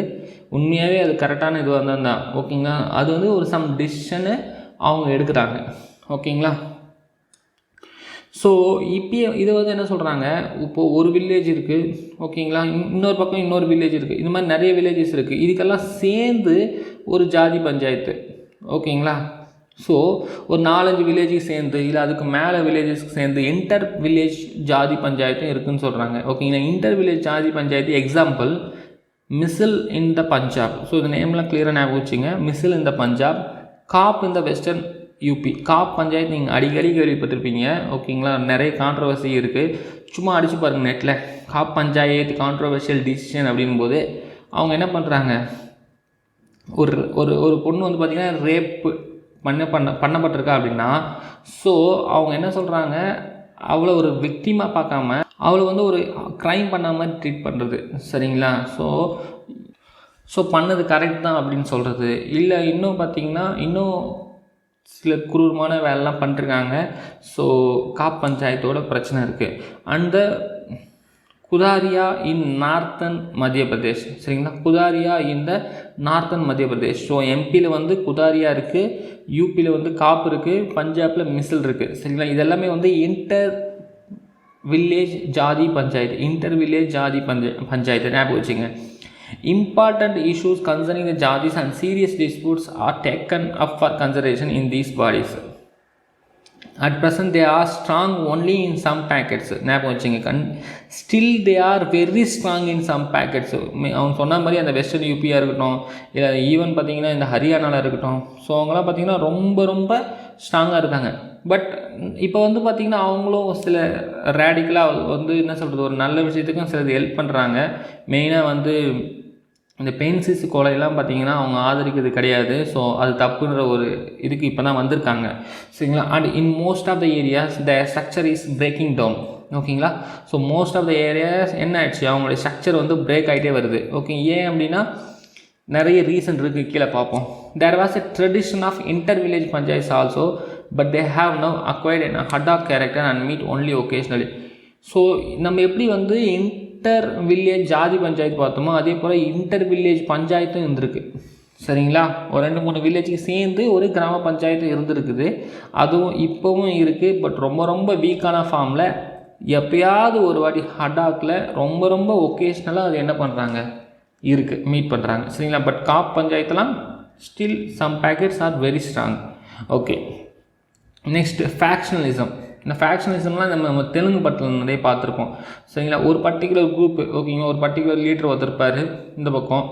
உண்மையாகவே அது கரெக்டான இது தான். ஓகேங்களா, அது வந்து ஒரு சம் டிசிஷனை அவங்க எடுக்கிறாங்க. ஓகேங்களா, ஸோ இப்போ இது வந்து என்ன சொல்கிறாங்க, இப்போது ஒரு வில்லேஜ் இருக்குது. ஓகேங்களா, இன்னொரு பக்கம் இன்னொரு வில்லேஜ் இருக்குது. இந்த மாதிரி நிறைய வில்லேஜஸ் இருக்குது. இதுக்கெல்லாம் சேர்ந்து ஒரு ஜாதி பஞ்சாயத்து. ஓகேங்களா, ஸோ ஒரு 4-5 வில்லேஜுக்கு சேர்ந்து இல்லை அதுக்கு மேலே வில்லேஜஸ்க்கு சேர்ந்து இன்டர் வில்லேஜ் ஜாதி பஞ்சாயத்தும் இருக்குதுன்னு சொல்கிறாங்க. ஓகேங்களா, இன்டர் வில்லேஜ் ஜாதி பஞ்சாயத்து எக்ஸாம்பிள் மிசில் இன் த பஞ்சாப். ஸோ இந்த நேம்லாம் கிளியராக ஞாபகம் வச்சுங்க. மிசில் இன் த பஞ்சாப், காப் இன் த வெஸ்டர்ன் யூபி. காப் பஞ்சாயத்து நீங்கள் அடிக்கடி கேள்விப்பட்டிருப்பீங்க. ஓகேங்களா, நிறைய கான்ட்ரவர்சி இருக்குது. சும்மா அடித்து பாருங்கள் நெட்டில், காப் பஞ்சாயத்து கான்ட்ரவர்ஷியல் டிசிஷன் அப்படின் போது அவங்க என்ன பண்ணுறாங்க, ஒரு ஒரு ஒரு பொண்ணு வந்து பார்த்திங்கன்னா ரேப்பு பண்ணப்பட்டிருக்கா அப்படின்னா, ஸோ அவங்க என்ன சொல்கிறாங்க, அவளை ஒரு விக்டிமாக பார்க்காம அவளை வந்து ஒரு க்ரைம் பண்ண மாதிரி ட்ரீட் பண்ணுறது. சரிங்களா, ஸோ பண்ணது கரெக்ட் தான் அப்படின்னு சொல்கிறது. இல்லை இன்னும் பார்த்திங்கன்னா இன்னும் சில குரூரமான வேலைலாம் பண்ணிருக்காங்க. ஸோ காப் பஞ்சாயத்தோட பிரச்சனை இருக்குது. அந்த குதாரியா இன் நார்த்தன் மத்திய பிரதேஷ். சரிங்களா, குதாரியா இன் த நார்த்தன் மத்திய பிரதேஷ். ஸோ எம்பியில் வந்து குதாரியா இருக்குது, யூபியில் வந்து காப் இருக்குது, பஞ்சாபில் மிசில் இருக்குது. சரிங்களா, இதெல்லாமே வந்து இன்டர் வில்லேஜ் ஜாதி பஞ்சாயத்து. இன்டர் வில்லேஜ் ஜாதி பஞ்சாயத்து ஞாபகம் வச்சுங்க. Important issues concerning the jadis and serious disputes are taken up for consideration in these bodies. At present they are strong only in some packets. ஞாபகம் வச்சுங்க. Still they are very strong in some packets. அவன் சொன்ன மாதிரி அந்த western யூபியாக இருக்கட்டும், இல்லை even பார்த்திங்கன்னா இந்த ஹரியானாவில் இருக்கட்டும், ஸோ அவங்களாம் பார்த்திங்கன்னா ரொம்ப ரொம்ப ஸ்ட்ராங்காக இருக்காங்க. பட் இப்போ வந்து பார்த்திங்கன்னா அவங்களும் சில ரேடிக்கலாக வந்து என்ன சொல்கிறது, ஒரு நல்ல விஷயத்துக்கும் சிலது ஹெல்ப் பண்ணுறாங்க. மெயினாக வந்து இந்த பென்சிஸ் கொலையெல்லாம் பார்த்திங்கன்னா அவங்க ஆதரிக்கிறது கிடையாது. ஸோ அது தப்புன்ற ஒரு இதுக்கு இப்போ தான் வந்திருக்காங்க. சரிங்களா, and in most of the areas the structure is breaking down. ஓகேங்களா, so most of the areas என்ன ஆயிடுச்சு, அவங்களுடைய ஸ்ட்ரக்சர் வந்து பிரேக் ஆகிட்டே வருது. ஓகே, ஏன் அப்படின்னா நிறைய ரீசன் இருக்குது, கீழே பார்ப்போம். There was a tradition of inter village panchayats also, but they have now acquired an ad hoc character and meet only occasionally. So நம்ம எப்படி வந்து இன்டர் வில்லேஜ் ஜாதி பஞ்சாயத்து பார்த்தோமோ அதே போல் இன்டர் வில்லேஜ் பஞ்சாயத்தும் இருந்திருக்கு. சரிங்களா, ஒரு 2-3 வில்லேஜுக்கு சேர்ந்து ஒரு கிராம பஞ்சாயத்து இருந்திருக்குது. அதுவும் இப்போவும் இருக்குது. பட் ரொம்ப ரொம்ப வீக்கான ஃபார்மில் எப்பயாவது ஒரு வாட்டி ஹடாக்கில் ரொம்ப ரொம்ப ஒகேஷ்னலாக அது என்ன பண்ணுறாங்க இருக்குது, மீட் பண்ணுறாங்க. சரிங்களா, பட் காப் பஞ்சாயத்துலாம் still some pockets are very strong. Okay, next factionalism. இந்த ஃபேக்ஷனலிசம்லாம் நம்ம தெலுங்கு படத்தில் நிறைய பார்த்துருப்போம். சரிங்களா, ஒரு பர்டிகுலர் குரூப்பு, ஓகேங்களா, ஒரு பர்டிகுலர் லீடர் ஒருத்தருப்பார், இந்த பக்கம்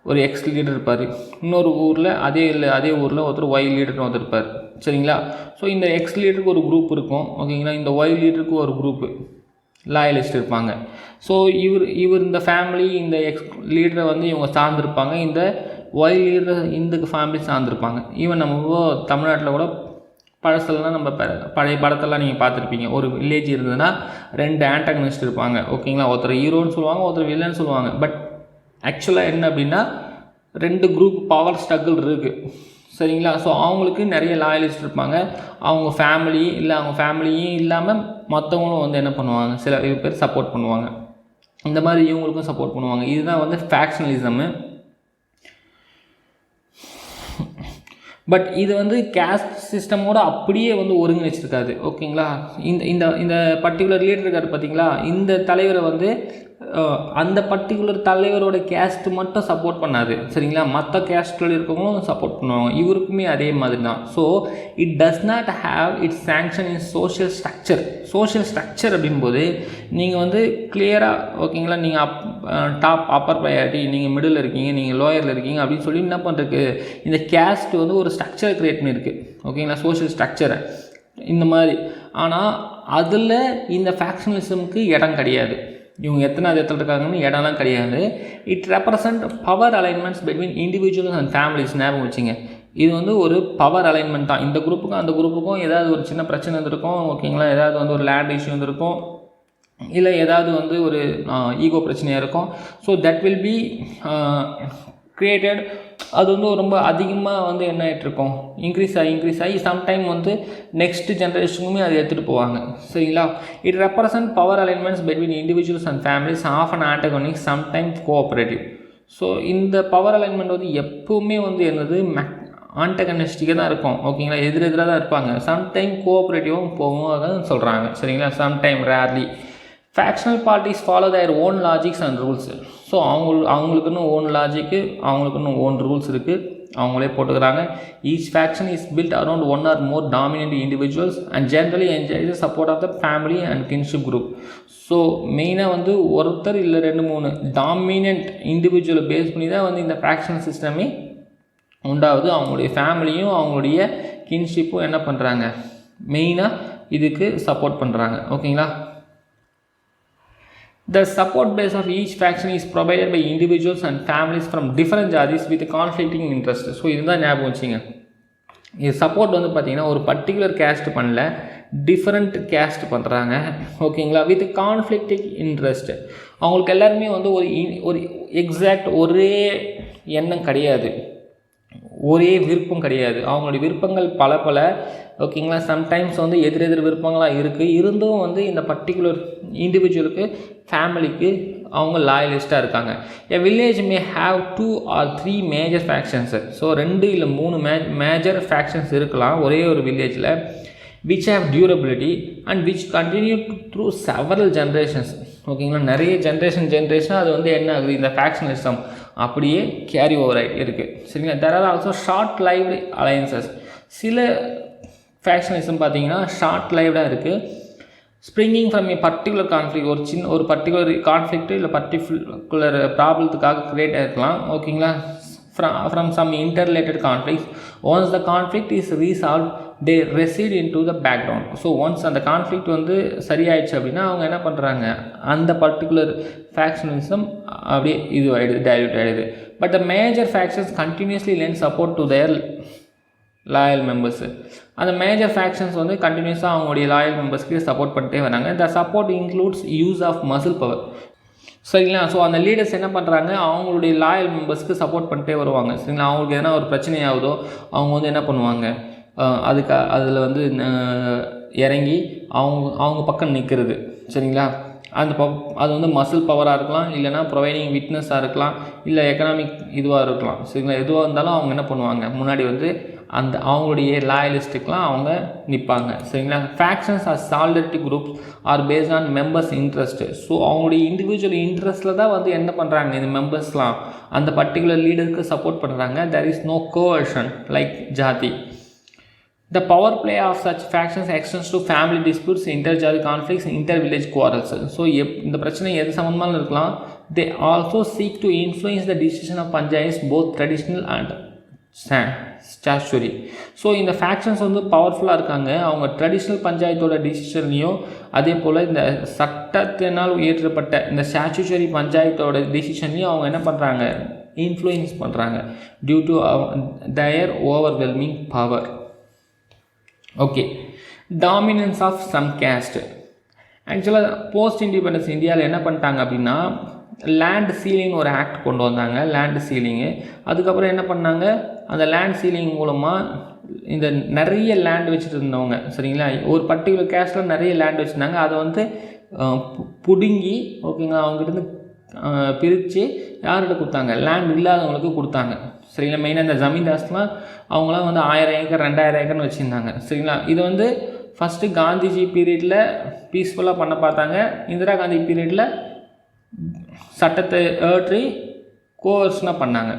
ஒரு எக்ஸ் லீடர் இருப்பார், இன்னொரு ஊரில் அதே ஊரில் ஒருத்தர் ஒய் லீடர்னு ஒருத்தருப்பார். சரிங்களா, ஸோ இந்த எக்ஸ் லீடருக்கு ஒரு குரூப் இருக்கும். ஓகேங்களா, இந்த ஒய் லீடருக்கு ஒரு குரூப்பு லாயலிஸ்ட் இருப்பாங்க. ஸோ இவர் இந்த ஃபேமிலி இந்த எக்ஸ் லீடரை வந்து இவங்க சார்ந்திருப்பாங்க, இந்த ஒய் லீடர் இந்த ஃபேமிலி சார்ந்திருப்பாங்க. ஈவன் நம்ம தமிழ்நாட்டில் கூட பழசெல்லாம் நம்ம பழைய படத்தெல்லாம் நீங்கள் பார்த்துருப்பீங்க. ஒரு வில்லேஜ் இருந்ததுன்னா 2 ஆன்டகனிஸ்ட் இருப்பாங்க. ஓகேங்களா, ஒருத்தர் ஹீரோன்னு சொல்லுவாங்க, ஒருத்தர் வில்லன்னு சொல்லுவாங்க. பட் ஆக்சுவலாக என்ன அப்படின்னா 2 குரூப் பவர் ஸ்ட்ரகிள் இருக்குது. சரிங்களா, ஸோ அவங்களுக்கு நிறைய லாயலிஸ்ட் இருப்பாங்க. அவங்க ஃபேமிலி இல்லை, அவங்க ஃபேமிலியும் இல்லாமல் மற்றவங்களும் வந்து என்ன பண்ணுவாங்க, சில பேர் சப்போர்ட் பண்ணுவாங்க. இந்த மாதிரி இவங்களுக்கும் சப்போர்ட் பண்ணுவாங்க. இதுதான் வந்து ஃபேக்ஷனலிசமு. பட் இது வந்து கேஸ்ட் சிஸ்டமோட அப்படியே வந்து ஒருங்கிணைச்சிருக்காது. ஓகேங்களா, இந்த பர்டிகுலர் லீடர் இருக்கார் பார்த்தீங்களா, இந்த தலைவரை வந்து அந்த பர்டிகுலர் தலைவரோட கேஸ்ட் மட்டும் சப்போர்ட் பண்ணாது. சரிங்களா, மற்ற கேஸ்ட்டில் இருக்கவங்களும் சப்போர்ட் பண்ணுவாங்க. இவருக்குமே அதே மாதிரி தான். So it does not have its sanction in social structure. Social structure அப்படின்போது நீங்கள் வந்து கிளியராக, ஓகேங்களா, நீங்கள் டாப் அப்பர் ப்ரையாரிட்டி, நீங்கள் மிடில் இருக்கீங்க, நீங்கள் லோயரில் இருக்கீங்க அப்படின்னு சொல்லி என்ன பண்ணுறதுக்கு இந்த கேஸ்ட் வந்து ஒரு ஸ்ட்ரக்சரை க்ரியேட் பண்ணியிருக்கு. ஓகேங்களா, சோஷியல் ஸ்ட்ரக்சரை இந்த மாதிரி. ஆனால் அதில் இந்த ஃபேக்ஷனலிசமுக்கு இடம் கிடையாது. இவங்க எத்தனை இடத்துல இருக்காங்கன்னு இடம்லாம் கிடையாது. It represent power alignments between individuals and families. ஞாபகம் வச்சுங்க, இது வந்து ஒரு பவர் அலைன்மெண்ட் தான். இந்த குரூப்புக்கும் அந்த குரூப்புக்கும் ஏதாவது ஒரு சின்ன பிரச்சனை இருந்திருக்கும். ஓகேங்களா, ஏதாவது வந்து ஒரு லேண்ட் இஷ்யூ இருந்திருக்கும், இல்லை ஏதாவது வந்து ஒரு ஈகோ பிரச்சனையாக இருக்கும். So that will be created. அது வந்து ரொம்ப அதிகமாக வந்து என்ன ஆகிட்ருக்கும், இன்க்ரீஸ் ஆகி சம்டைம் வந்து நெக்ஸ்ட் ஜென்ரேஷனுக்குமே அதை எடுத்துகிட்டு போவாங்க. சரிங்களா, it represent power alignments between individuals and families, often antagonistic, sometime cooperative. So இந்த பவர் அலைன்மெண்ட் வந்து எப்போவுமே வந்து என்னது ஆன்டகனிஸ்டிக்காக தான் இருக்கும். ஓகேங்களா, எதிராக தான் இருப்பாங்க. சம்டைம் கோஆப்ரேட்டிவாகவும் போகும் சொல்கிறாங்க. சரிங்களா, sometime rarely. Factional parties follow their own logics and rules. So அவங்களுக்குன்னு ஓன் லாஜிக்கு, அவங்களுக்குன்னு ஓன் ரூல்ஸ் இருக்குது. அவங்களே போட்டுக்கிறாங்க. Each faction is built around one or more dominant individuals and generally enjoy the support of the family and kinship group. So மெயினாக வந்து ஒருத்தர் இல்லை 2-3 dominant இண்டிவிஜுவலை base பண்ணி தான் வந்து இந்த ஃபேக்ஷன் சிஸ்டமே உண்டாகுது. அவங்களுடைய ஃபேமிலியும் அவங்களுடைய கின்ஷிப்பும் என்ன பண்ணுறாங்க, மெயினாக இதுக்கு சப்போர்ட் பண்ணுறாங்க. ஓகேங்களா. The support base of each faction is provided by individuals and families from different jadis with conflicting interests. So இதுதான் ஞாபகம் வச்சுங்க. இது சப்போர்ட் வந்து பார்த்திங்கன்னா ஒரு பர்டிகுலர் கேஸ்ட் பண்ணல, டிஃப்ரெண்ட் கேஸ்ட் பண்ணுறாங்க. ஓகேங்களா. With conflicting interest. அவங்களுக்கு எல்லாருமே வந்து ஒரு எக்ஸாக்ட் ஒரே எண்ணம் கிடையாது, ஒரே விருப்பம் கிடையாது. அவங்களுடைய விருப்பங்கள் பல ஓகேங்களா. சம்டைம்ஸ் வந்து எதிரெதிர் விருப்பங்களாக இருக்குது. இருந்தும் வந்து இந்த பர்டிகுலர் இண்டிவிஜுவலுக்கு ஃபேமிலிக்கு அவங்க லாயலிஸ்ட்டாக இருக்காங்க. A village may have 2 or 3 major factions. So 2 இல்லை 3 மேஜர் ஃபேக்ஷன்ஸ் இருக்கலாம் ஒரே ஒரு வில்லேஜில். which have durability and which continue through several generations. ஓகேங்களா. நிறைய ஜென்ரேஷன் அது வந்து என்ன ஆகுது, இந்த ஃபேக்ஷனிசம் அப்படியே கேரி ஓவர் ஆகிட்டு இருக்குது. சரிங்களா. there are also short lived alliances. சில ஃபேக்ஷனிசம் பார்த்தீங்கன்னா ஷார்ட் லைவ்டாக இருக்குது. Springing from a particular conflict, ஒரு பர்டிகுலர் கான்ஃப்ளிக்ட்டு இல்லை பர்டிகுலர் ப்ராப்ளத்துக்காக க்ரியேட் ஆகிருக்கலாம். ஓகேங்களா. from some interrelated conflicts. Once the conflict is resolved, they recede into the background. So once அந்த conflict வந்து சரியாயிடுச்சு அப்படின்னா அவங்க என்ன பண்ணுறாங்க, அந்த பர்டிகுலர் ஃபேக்ஷனிசம் அப்படியே இது ஆகிடுது, டைல்யூட் ஆகிடுது. But the major factions continuously lend support to their loyal members. அந்த மேஜர் ஃபேக்ஷன்ஸ் வந்து கண்டினியூஸாக அவங்களுடைய லாயல் மெம்பர்ஸ்க்கு சப்போர்ட் பண்ணிட்டே வராங்க. The support includes use of muscle power. சரிங்களா. ஸோ அந்த லீடர்ஸ் என்ன பண்ணுறாங்க, அவங்களுடைய லாயல் மெம்பர்ஸ்க்கு சப்போர்ட் பண்ணிட்டே வருவாங்க. சரிங்களா. அவங்களுக்கு எதனா ஒரு பிரச்சனையாகுதோ அவங்க வந்து என்ன பண்ணுவாங்க, அதில் வந்து இறங்கி அவங்க பக்கம் நிற்கிறது. சரிங்களா. அது வந்து மசில் பவராக இருக்கலாம், இல்லைனா ப்ரொவைடிங் விட்னஸாக இருக்கலாம், இல்லை எக்கனாமிக் இதுவாக இருக்கலாம். சரிங்களா. எதுவாக இருந்தாலும் அவங்க என்ன பண்ணுவாங்க, முன்னாடி வந்து அவங்களுடைய லாயலிஸ்ட்டுக்கெலாம் அவங்க நிற்பாங்க. சரிங்களா. Factions are solidarity groups are based on members interest. So அவங்களுடைய இண்டிவிஜுவல் இன்ட்ரெஸ்ட்டில் தான் வந்து என்ன பண்ணுறாங்க, இந்த மெம்பர்ஸ்லாம் அந்த பர்டிகுலர் லீடருக்கு சப்போர்ட் பண்ணுறாங்க. தேர் இஸ் நோ கோவர்ஷன் லைக் ஜாதி. The power play of such factions extends to family disputes, inter-jati conflicts, inter-village quarrels. So இந்த பிரச்சனை எது சம்மந்தமாக இருக்கலாம். They also seek to influence the decision of panchayats, both traditional and statutory. So இந்த factions வந்து பவர்ஃபுல்லாக இருக்காங்க. அவங்க ட்ரெடிஷ்னல் பஞ்சாயத்தோட டிசிஷன்லையும் அதே போல் இந்த சட்டத்தினால் உயர்த்தப்பட்ட இந்த ஸ்டாச்சுட்டரி பஞ்சாயத்தோட டிசிஷன்லையும் அவங்க என்ன பண்ணுறாங்க, இன்ஃப்ளூயன்ஸ் பண்ணுறாங்க due to their overwhelming power. Okay. Dominance of some caste. ஆக்சுவலாக போஸ்ட் இண்டிபெண்டன்ஸ் இந்தியாவில் என்ன பண்ணிட்டாங்க அப்படின்னா, லேண்ட் சீலிங் ஒரு ஆக்ட் கொண்டு வந்தாங்க, லேண்டு சீலிங்கு. அதுக்கப்புறம் என்ன பண்ணாங்க, அந்த லேண்ட் சீலிங் மூலமாக இந்த நிறைய லேண்ட் வச்சுட்டு இருந்தவங்க, சரிங்களா, ஒரு பர்டிகுலர் கேஸ்ட்டில் நிறைய லேண்ட் வச்சுருந்தாங்க, அதை வந்து பிடுங்கி ஓகேங்களா அவங்ககிட்ட பிரித்து யார்கிட்ட கொடுத்தாங்க, லேண்ட் இல்லாதவங்களுக்கு கொடுத்தாங்க. சரிங்களா. மெயினாக இந்த ஜமீன்தாஸ்லாம் அவங்களாம் வந்து 1000 ஏக்கர் 2000 ஏக்கர்னு வச்சுருந்தாங்க. சரிங்களா. இது வந்து ஃபஸ்ட்டு காந்திஜி பீரியடில் பீஸ்ஃபுல்லாக பண்ண பார்த்தாங்க. இந்திரா காந்தி பீரியடில் சட்டத்தை ஏற்றி கோவர்ஷனாக பண்ணாங்க.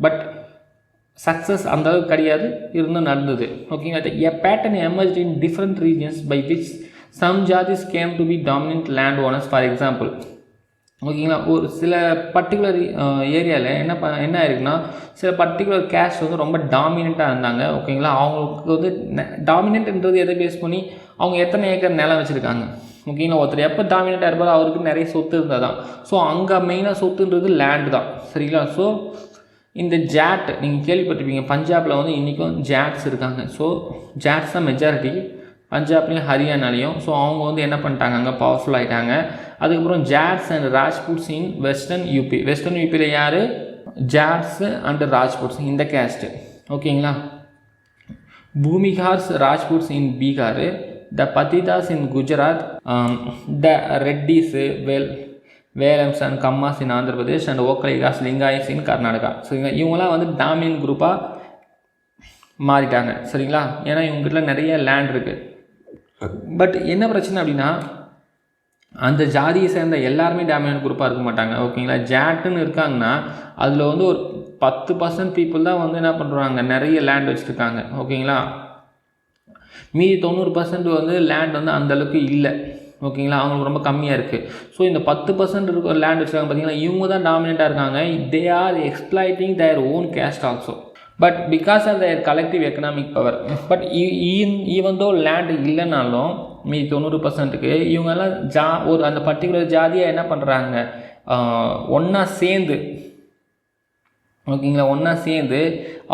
பட் சக்ஸஸ் அந்தளவுக்கு கிடையாது, இருந்தும் நடந்தது. ஓகேங்களா. A pattern emerged in different regions by which some jatis came to be dominant land owners. For example ஓகேங்களா, ஒரு சில பர்டிகுலர் ஏரியாவில் என்ன ஆயிருக்குன்னா, சில பர்டிகுலர் கேஸ்ட் வந்து ரொம்ப டாமினண்ட்டாக இருந்தாங்க. ஓகேங்களா. அவங்களுக்கு வந்து டாமினன்ட்ன்றது எதை பேஸ் பண்ணி அவங்க எத்தனை ஏக்கர் நிலம் வச்சுருக்காங்க. ஓகேங்களா. ஒருத்தர் எப்போ டாமினண்ட்டாக இருப்பாரோ அவருக்கு நிறைய சொத்து இருந்தால் தான். ஸோ அங்கே மெயினாக சொத்துன்றது லேண்டு தான். சரிங்களா. ஸோ இந்த ஜாட் நீங்கள் கேள்விப்பட்டிருப்பீங்க, பஞ்சாபில் வந்து இன்றைக்கும் ஜாட்ஸ் இருக்காங்க. ஸோ ஜாட்ஸ் தான் மெஜாரிட்டி பஞ்சாப்லேயும் ஹரியானாலையும். ஸோ அவங்க வந்து என்ன பண்ணிட்டாங்க, அங்கே பவர்ஃபுல் ஆகிட்டாங்க. அதுக்கப்புறம் Jats and Rajputs in western UP. Western யூபியில் யார், ஜாட்ஸு அண்ட் ராஜ்புட்ஸ் இந்த கேஸ்ட்டு. ஓகேங்களா. Bhumihars Rajputs in Bihar, the Patidars in Gujarat, the Reddys Velamas and Kammas in Andhra Pradesh and Okkaligas Lingayats in Karnataka. சரிங்களா. இவங்களாம் வந்து டாமினன்ட் குரூப்பாக மாறிட்டாங்க. சரிங்களா. ஏன்னா இவங்ககிட்ட நிறைய லேண்ட் இருக்குது. பட் என்ன பிரச்சனை அப்படின்னா, அந்த ஜாதியை சேர்ந்த எல்லாருமே டாமினன்ட் குரூப்பாக இருக்க மாட்டாங்க. ஓகேங்களா. ஜாட்டுன்னு இருக்காங்கன்னா அதில் வந்து ஒரு 10% பீப்புள் தான் வந்து என்ன பண்ணுறாங்க, நிறைய லேண்ட் வச்சுருக்காங்க. ஓகேங்களா, மீதி 90% வந்து லேண்ட் வந்து அந்தளவுக்கு இல்லை. ஓகேங்களா, அவங்களுக்கு ரொம்ப கம்மியாக இருக்குது. ஸோ இந்த 10% இருக்க லேண்ட் வச்சுருக்காங்க பார்த்தீங்கன்னா, இவங்க தான் டாமினேட்டாக இருக்காங்க. They are exploiting their own caste also, but because of their collective economic power. But even though land இல்லைனாலும் மீதி 90%க்கு இவங்கெல்லாம் ஒரு அந்த பர்டிகுலர் ஜாதியாக என்ன பண்ணுறாங்க, ஒன்றா சேர்ந்து, ஓகேங்களா, ஒன்றா சேர்ந்து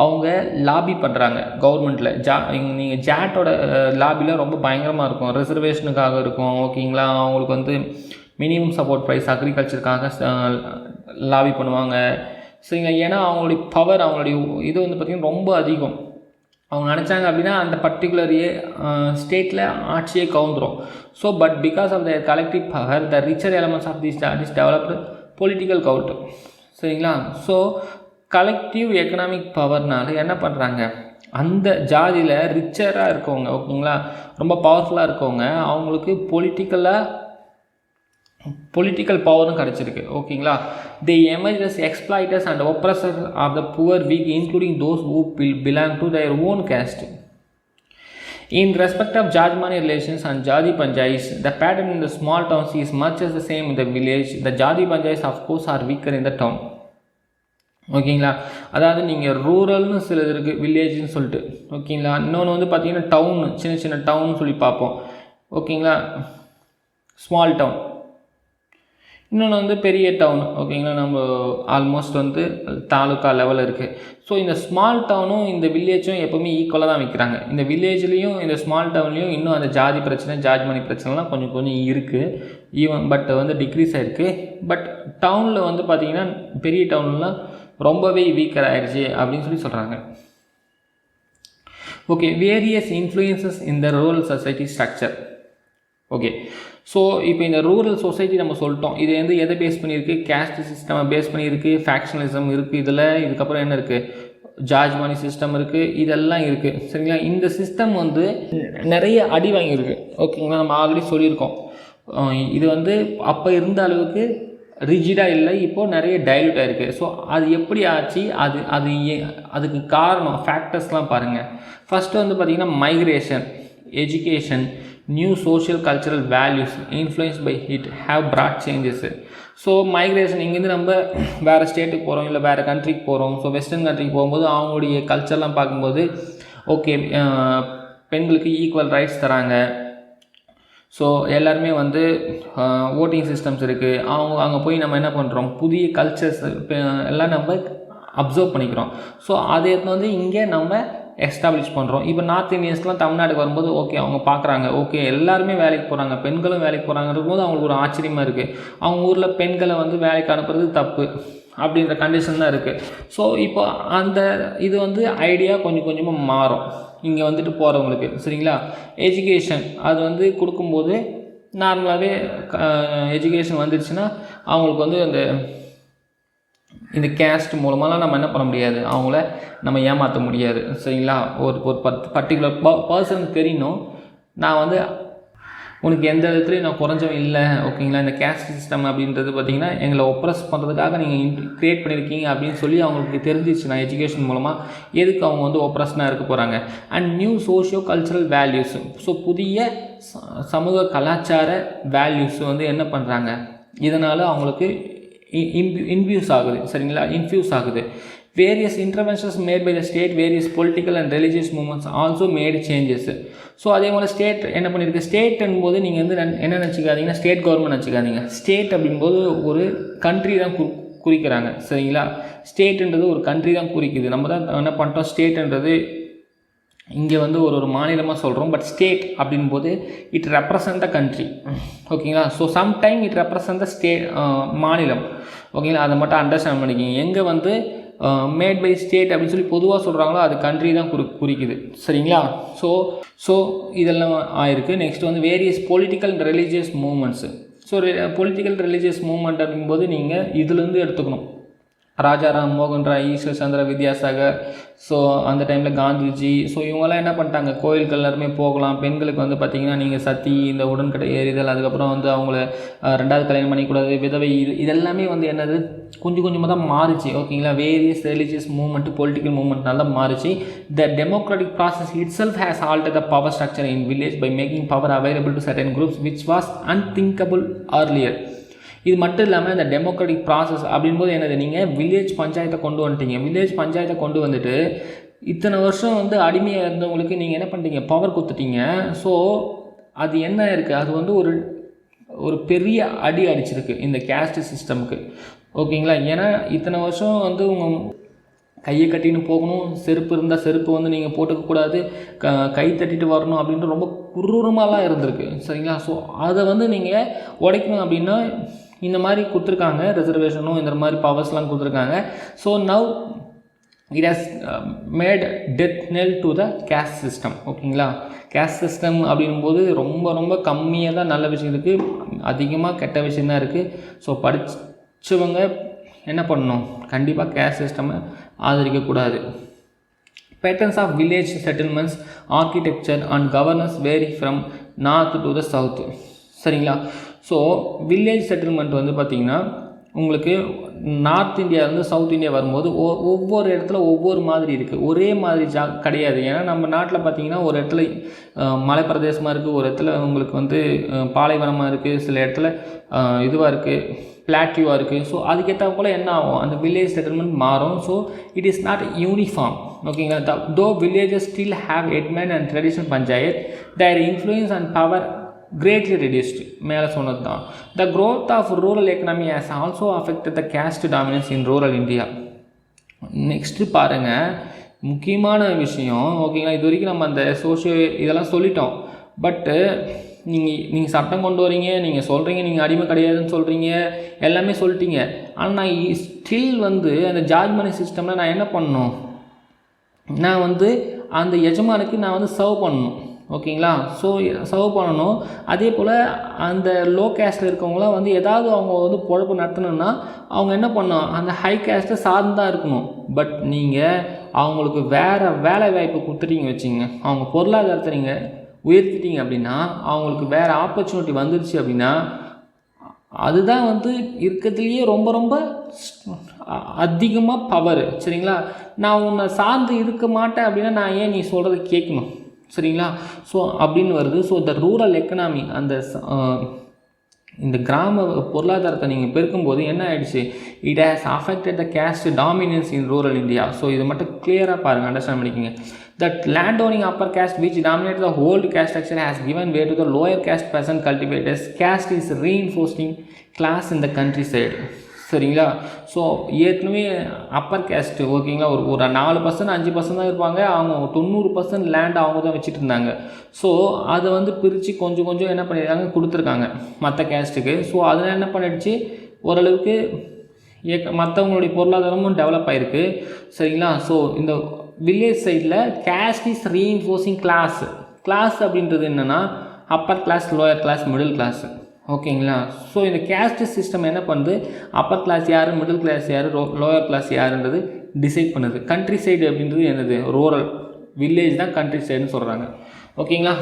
அவங்க லாபி பண்ணுறாங்க கவர்மெண்ட்டில். நீங்கள் ஜாட்டோட லாபிலாம் ரொம்ப பயங்கரமாக இருக்கும், ரிசர்வேஷனுக்காக இருக்கும். ஓகேங்களா, அவங்களுக்கு வந்து மினிமம் சப்போர்ட் ப்ரைஸ் அக்ரிகல்ச்சருக்காக லாபி பண்ணுவாங்க. சரிங்களா, ஏன்னா அவங்களுடைய பவர், அவங்களுடைய இது வந்து பார்த்திங்கன்னா ரொம்ப அதிகம். அவங்க நினச்சாங்க அப்படின்னா அந்த பர்டிகுலர் ஸ்டேட்டில் ஆட்சியே கவுந்துரும். So but because of the collective power the richer elements of this is developed political clout. சரிங்களா, ஸோ கலெக்டிவ் எக்கனாமிக் பவர்னால என்ன பண்ணுறாங்க, அந்த ஜாதியில் ரிச்சராக இருக்கவங்க, ஓகேங்களா, ரொம்ப பவர்ஃபுல்லாக இருக்கவங்க, அவங்களுக்கு பொலிட்டிக்கல் பவரும் கிடச்சிருக்கு. ஓகேங்களா, they emerge as exploiters and oppressors of the poor weak, including those who belong to their own caste. In respect of Jajmani relations and Jadi Panchayats, the pattern in the small towns is much as the same in the village. The Jadi Panchayats of course are weaker in the town. ஓகேங்களா, அதாவது நீங்கள் ரூரல்னு சிலது இருக்குது, வில்லேஜ்னு சொல்லிட்டு. ஓகேங்களா, இன்னொன்று வந்து பார்த்திங்கன்னா டவுனு, சின்ன சின்ன டவுன் சொல்லி பார்ப்போம். ஓகேங்களா, ஸ்மால் டவுன். இன்னொன்று வந்து பெரிய டவுன். ஓகேங்களா, நம்ம ஆல்மோஸ்ட் வந்து தாலுக்கா லெவலில் இருக்குது. ஸோ இந்த ஸ்மால் டவுனும் இந்த வில்லேஜும் எப்போவுமே ஈக்குவலாக தான் வைக்கிறாங்க. இந்த வில்லேஜ்லேயும் இந்த ஸ்மால் டவுன்லேயும் இன்னும் அந்த ஜாதி பிரச்சனை, ஜாஜ்மணி பிரச்சனைலாம் கொஞ்சம் இருக்குது. ஈவன் பட் வந்து டிக்ரீஸ் ஆகிருக்கு. பட் டவுனில் வந்து பார்த்திங்கன்னா பெரிய டவுன்லாம் ரொம்பவே வீக்கர் ஆகிடுச்சு அப்படின்னு சொல்லி சொல்கிறாங்க. ஓகே, வேரியஸ் இன்ஃப்ளூயன்சஸ் இந்த rural society structure. Okay, so இப்போ இந்த ரூரல் சொசைட்டி நம்ம சொல்லிட்டோம், இது வந்து எதை பேஸ் பண்ணியிருக்கு, கேஸ்ட் சிஸ்டமை பேஸ் பண்ணியிருக்கு, ஃபேக்ஷனலிசம் இருக்குது இதில். இதுக்கப்புறம் என்ன இருக்குது, ஜாஜ்மணி சிஸ்டம் இருக்குது, இதெல்லாம் இருக்குது. சரிங்களா, இந்த சிஸ்டம் வந்து நிறைய அடி வாங்கியிருக்கு. ஓகேங்களா, நம்ம ஆல்ரெடி சொல்லியிருக்கோம். இது வந்து அப்போ இருந்த அளவுக்கு ரிஜிடாக இல்லை, இப்போது நிறைய டைல்யூட் ஆகிருக்கு. ஸோ அது எப்படி ஆச்சு, அதுக்கு காரணம் ஃபேக்டர்ஸ்லாம் பாருங்கள். ஃபஸ்ட்டு வந்து பார்த்திங்கன்னா migration, education, new social cultural values influence by it have brought changes. So migration, இங்கேருந்து நம்ம வேறு ஸ்டேட்டுக்கு போகிறோம், இல்லை வேறு கண்ட்ரிக்கு போகிறோம். ஸோ வெஸ்டர்ன் கண்ட்ரிக்கு போகும்போது அவங்களுடைய கல்ச்சர்லாம் பார்க்கும்போது ஓகே, பெண்களுக்கு ஈக்குவல் ரைட்ஸ் தராங்க. ஸோ எல்லாருமே வந்து ஓட்டிங் சிஸ்டம்ஸ் இருக்குது. அங்கே போய் நம்ம என்ன பண்ணுறோம், புதிய கல்ச்சர்ஸ் எல்லாம் நம்ம அப்சர்வ் பண்ணிக்கிறோம். ஸோ அதை வந்து இங்கே நம்ம எஸ்டாப்ளிஷ் பண்ணுறோம். இப்போ நார்த் இந்தியன்ஸ்லாம் தமிழ்நாட்டுக்கு வரும்போது ஓகே, அவங்க பார்க்குறாங்க, ஓகே எல்லாருமே வேலைக்கு போகிறாங்க, பெண்களும் வேலைக்கு போகிறாங்கன்றது போது அவங்களுக்கு ஒரு ஆச்சரியமாக இருக்குது. அவங்க ஊரில் பெண்களை வந்து வேலைக்கு அனுப்புறது தப்பு அப்படின்ற கண்டிஷன் தான் இருக்குது. ஸோ இப்போ அந்த இது வந்து ஐடியா கொஞ்சம் கொஞ்சமாக மாறும் இங்கே வந்துட்டு போகிறவங்களுக்கு. சரிங்களா, எஜுகேஷன் அது வந்து கொடுக்கும்போது நார்மலாகவே எஜுகேஷன் வந்துடுச்சுன்னா அவங்களுக்கு வந்து இந்த கேஸ்ட் மூலமாலாம் நம்ம என்ன பண்ண முடியாது, அவங்கள நம்ம ஏமாற்ற முடியாது. சரிங்களா, ஒரு பர்டிகுலர் பர்சன் தெரியணும், நான் வந்து உனக்கு எந்த விதத்துலையும் நான் குறைஞ்சவன் இல்லை. ஓகேங்களா, இந்த கேஸ்ட் சிஸ்டம் அப்படின்றது பார்த்திங்கன்னா எங்களை ஒப்ரஸ் பண்ணுறதுக்காக நீங்கள் க்ரியேட் பண்ணியிருக்கீங்க அப்படின்னு சொல்லி அவங்களுக்கு தெரிஞ்சிச்சுன்னா எஜுகேஷன் மூலமாக எதுக்கு அவங்க வந்து ஒப்ரஸ்னாக இருக்க போகிறாங்க. And new socio cultural values, so புதிய சமூக கலாச்சார வேல்யூஸ் வந்து என்ன பண்ணுறாங்க, இதனால் அவங்களுக்கு இன்ஃப்யூஸ் ஆகுது. சரிங்களா, இன்ஃப்யூஸ் ஆகுது. Various interventions made by the state, various political and religious movements also made changes. So அதே போல் ஸ்டேட் என்ன பண்ணியிருக்கு, ஸ்டேட்டும் போது நீங்கள் வந்து என்ன நினச்சிக்காதீங்கன்னா ஸ்டேட் கவர்மெண்ட் நினச்சிக்காதீங்க. ஸ்டேட் அப்படின்போது ஒரு கண்ட்ரி தான் குறிக்கிறாங்க. சரிங்களா, ஸ்டேட்டுன்றது ஒரு கண்ட்ரி தான் குறிக்குது. நம்ம தான் என்ன பண்ணிட்டோம், ஸ்டேட்டுன்றது இங்கே வந்து ஒரு மாநிலமாக சொல்கிறோம். பட் ஸ்டேட் அப்படின்போது இட் ரெப்ரசன்ட் த கண்ட்ரி. ஓகேங்களா, so sometime it represent the state, மாநிலம். ஓகேங்களா, அதை மட்டும் அண்டர்ஸ்டாண்ட் பண்ணிக்கிங்க. எங்கே வந்து மேட் பை ஸ்டேட் அப்படின்னு சொல்லி பொதுவாக சொல்கிறாங்களோ அது கண்ட்ரி தான் குறிக்குது. சரிங்களா, ஸோ இதெல்லாம் ஆயிருக்கு. நெக்ஸ்ட் வந்து various political and religious movements. So political religious movement அப்படிங்கும்போது நீங்கள் இதுலேருந்து எடுத்துக்கணும். ராஜாராம் மோகன் ராய், ஈஸ்வர் சந்திர வித்யாசாகர், ஸோ அந்த டைமில் காந்திஜி, ஸோ இவங்கெல்லாம் என்ன பண்ணிட்டாங்க, கோயிலுக்கு எல்லாருமே போகலாம், பெண்களுக்கு வந்து பார்த்திங்கன்னா நீங்கள் சத்தி, இந்த உடன்கட்டை ஏறிதல், அதுக்கப்புறம் வந்து அவங்கள 2வது கல்யாணம் பண்ணிக்கூடாது, விதவை, இதெல்லாமே வந்து என்னது கொஞ்சம் கொஞ்சமாக தான் மாறிச்சு. ஓகேங்களா, வேரியஸ் ரிலீஜியஸ் மூவ்மெண்ட், பொலிட்டிக்கல் மூவ்மெண்ட்னால தான் மாறிச்சு. The democratic process itself has alter the power structure in village by making power available to certain groups which was unthinkable earlier. இது மட்டும் இல்லாமல் இந்த டெமோக்ராட்டிக் ப்ராசஸ் அப்படின்போது என்னது, நீங்கள் வில்லேஜ் பஞ்சாயத்தை கொண்டு வந்துட்டீங்க. வில்லேஜ் பஞ்சாயத்தை கொண்டு வந்துட்டு இத்தனை வருஷம் வந்து அடிமையாக இருந்தவங்களுக்கு நீங்கள் என்ன பண்ணிட்டீங்க, பவர் கொடுத்துட்டீங்க. ஸோ அது என்ன இருக்குது, அது வந்து ஒரு பெரிய அடி அடிச்சிருக்கு இந்த கேஸ்ட் சிஸ்டமுக்கு. ஓகேங்களா, ஏன்னா இத்தனை வருஷம் வந்து உங்கள் கையை கட்டின்னு போகணும், செருப்பு இருந்தால் செருப்பு வந்து நீங்கள் போட்டுக்கக்கூடாது, கை தட்டிட்டு வரணும் அப்படின்ட்டு ரொம்ப குரூரமாலாம் இருந்திருக்கு. சரிங்களா, ஸோ அதை வந்து நீங்கள் உடைக்கணும் அப்படின்னா இந்த மாதிரி கொடுத்துருக்காங்க, ரிசர்வேஷனும் இந்த மாதிரி பவர்ஸ்லாம் கொடுத்துருக்காங்க. So now it has made death நெல் டு த கேஸ்ட் சிஸ்டம். ஓகேங்களா, கேஸ்ட் சிஸ்டம் அப்படிங்கும்போது ரொம்ப ரொம்ப கம்மியாக தான் நல்ல விஷயம் இருக்குது, அதிகமாக கெட்ட விஷயந்தான் இருக்குது. ஸோ படித்தவங்க என்ன பண்ணணும், கண்டிப்பாக கேஸ்ட் சிஸ்டமை ஆதரிக்கக்கூடாது. Patterns of village settlements, architecture and governance vary from north to the south. சரிங்களா, ஸோ வில்லேஜ் செட்டில்மெண்ட் வந்து பார்த்திங்கன்னா உங்களுக்கு நார்த் இந்தியாவிலேருந்து சவுத் இந்தியா வரும்போது ஒவ்வொரு இடத்துல ஒவ்வொரு மாதிரி இருக்குது, ஒரே மாதிரி கிடையாது. ஏன்னா நம்ம நாட்டில் பார்த்திங்கன்னா ஒரு இடத்துல மலைப்பிரதேசமாக இருக்குது, ஒரு இடத்துல உங்களுக்கு வந்து பாலைவனமாக இருக்குது, சில இடத்துல இதுவாக இருக்குது, பிளாட்டியூவாக இருக்குது. ஸோ அதுக்கேற்ற போல் என்ன ஆகும், அந்த வில்லேஜ் செட்டில்மெண்ட் மாறும். So it is not uniform. ஓகேங்களா, though villages still have headman and traditional panchayat, their influence and power greatly reduced. மேலே சொன்னது தான். The growth of rural economy has also affected the caste dominance in rural India. Next பாருங்கள், முக்கியமான விஷயம். ஓகேங்களா, இது வரைக்கும் நம்ம அந்த இதெல்லாம் சொல்லிட்டோம். பட்டு நீங்கள் சட்டம் கொண்டு வரீங்க, நீங்கள் சொல்கிறீங்க நீங்கள் அடிமை கிடையாதுன்னு சொல்கிறீங்க, எல்லாமே சொல்லிட்டீங்க. ஆனால் நான் ஸ்டில் வந்து அந்த ஜார்ஜ் மணி சிஸ்டமில் நான் என்ன பண்ணணும், நான் வந்து அந்த எஜமானுக்கு நான் வந்து சர்வ் பண்ணணும். ஓகேங்களா, ஸோ சர்வ் பண்ணணும். அதே போல் அந்த லோ கேஸ்ட்டில் இருக்கவங்களாம் வந்து ஏதாவது அவங்க வந்து பொழப்பு நடத்தணுன்னா அவங்க என்ன பண்ணணும், அந்த ஹை கேஸ்ட்டை சார்ந்து தான் இருக்கணும். பட் நீங்கள் அவங்களுக்கு வேறு வேலை வாய்ப்பு கொடுத்துட்டீங்க வச்சிங்க, அவங்க பொருளாதாரத்தை நீங்கள் உயர்த்திட்டீங்க அப்படின்னா, அவங்களுக்கு வேறு ஆப்பர்ச்சுனிட்டி வந்துருச்சு அப்படின்னா, அதுதான் வந்து இருக்கிறதுலையே ரொம்ப ரொம்ப அதிகமாக பவர். சரிங்களா, நான் உன்னை சார்ந்து இருக்க மாட்டேன் அப்படின்னா நான் ஏன் நீ சொல்கிறத கேட்கணும். சரிங்களா, ஸோ அப்படின்னு வருது. ஸோ த ரூரல் எக்கனாமி, அந்த இந்த கிராம பொருளாதாரத்தை நீங்கள் பெருக்கும்போது என்ன ஆகிடுச்சு, it has affected the caste dominance in rural India. So இதை மட்டும் கிளியராக பாருங்கள், அண்டர்ஸ்டாண்ட் பண்ணிக்கோங்க. That land owning upper caste which dominate the whole caste structure has given way to the lower caste peasant cultivators. Caste is reinforcing class in the countryside. சரிங்களா, so ஏற்கனவே Appar caste ஓகேங்களா ஒரு 4% 5% தான் இருப்பாங்க, அவங்க 90% லேண்ட் அவங்க தான் வச்சுட்டு இருந்தாங்க. ஸோ அதை வந்து பிரித்து கொஞ்சம் கொஞ்சம் என்ன பண்ணியிருக்காங்க, கொடுத்துருக்காங்க மற்ற கேஸ்ட்டுக்கு. ஸோ அதில் என்ன பண்ணிடுச்சு, ஓரளவுக்கு மற்றவங்களுடைய பொருளாதாரமும் டெவலப் ஆகிருக்கு. சரிங்களா, ஸோ இந்த வில்லேஜ் சைடில் கேஸ்ட் இஸ் ரீஇன்ஃபோர்சிங் கிளாஸ் அப்படின்றது என்னென்னா upper class, lower class, middle class. ஓகேங்களா, ஸோ இந்த கேஸ்ட் சிஸ்டம் என்ன பண்ணுது, அப்பர் கிளாஸ் யார், மிடில் கிளாஸ் யார், லோயர் கிளாஸ் யாருன்றது டிசைட் பண்ணுது. கண்ட்ரி சைடு அப்படின்றது என்னது, ரூரல், வில்லேஜ் தான் கண்ட்ரி சைடுன்னு சொல்கிறாங்க. ஓகேங்களா.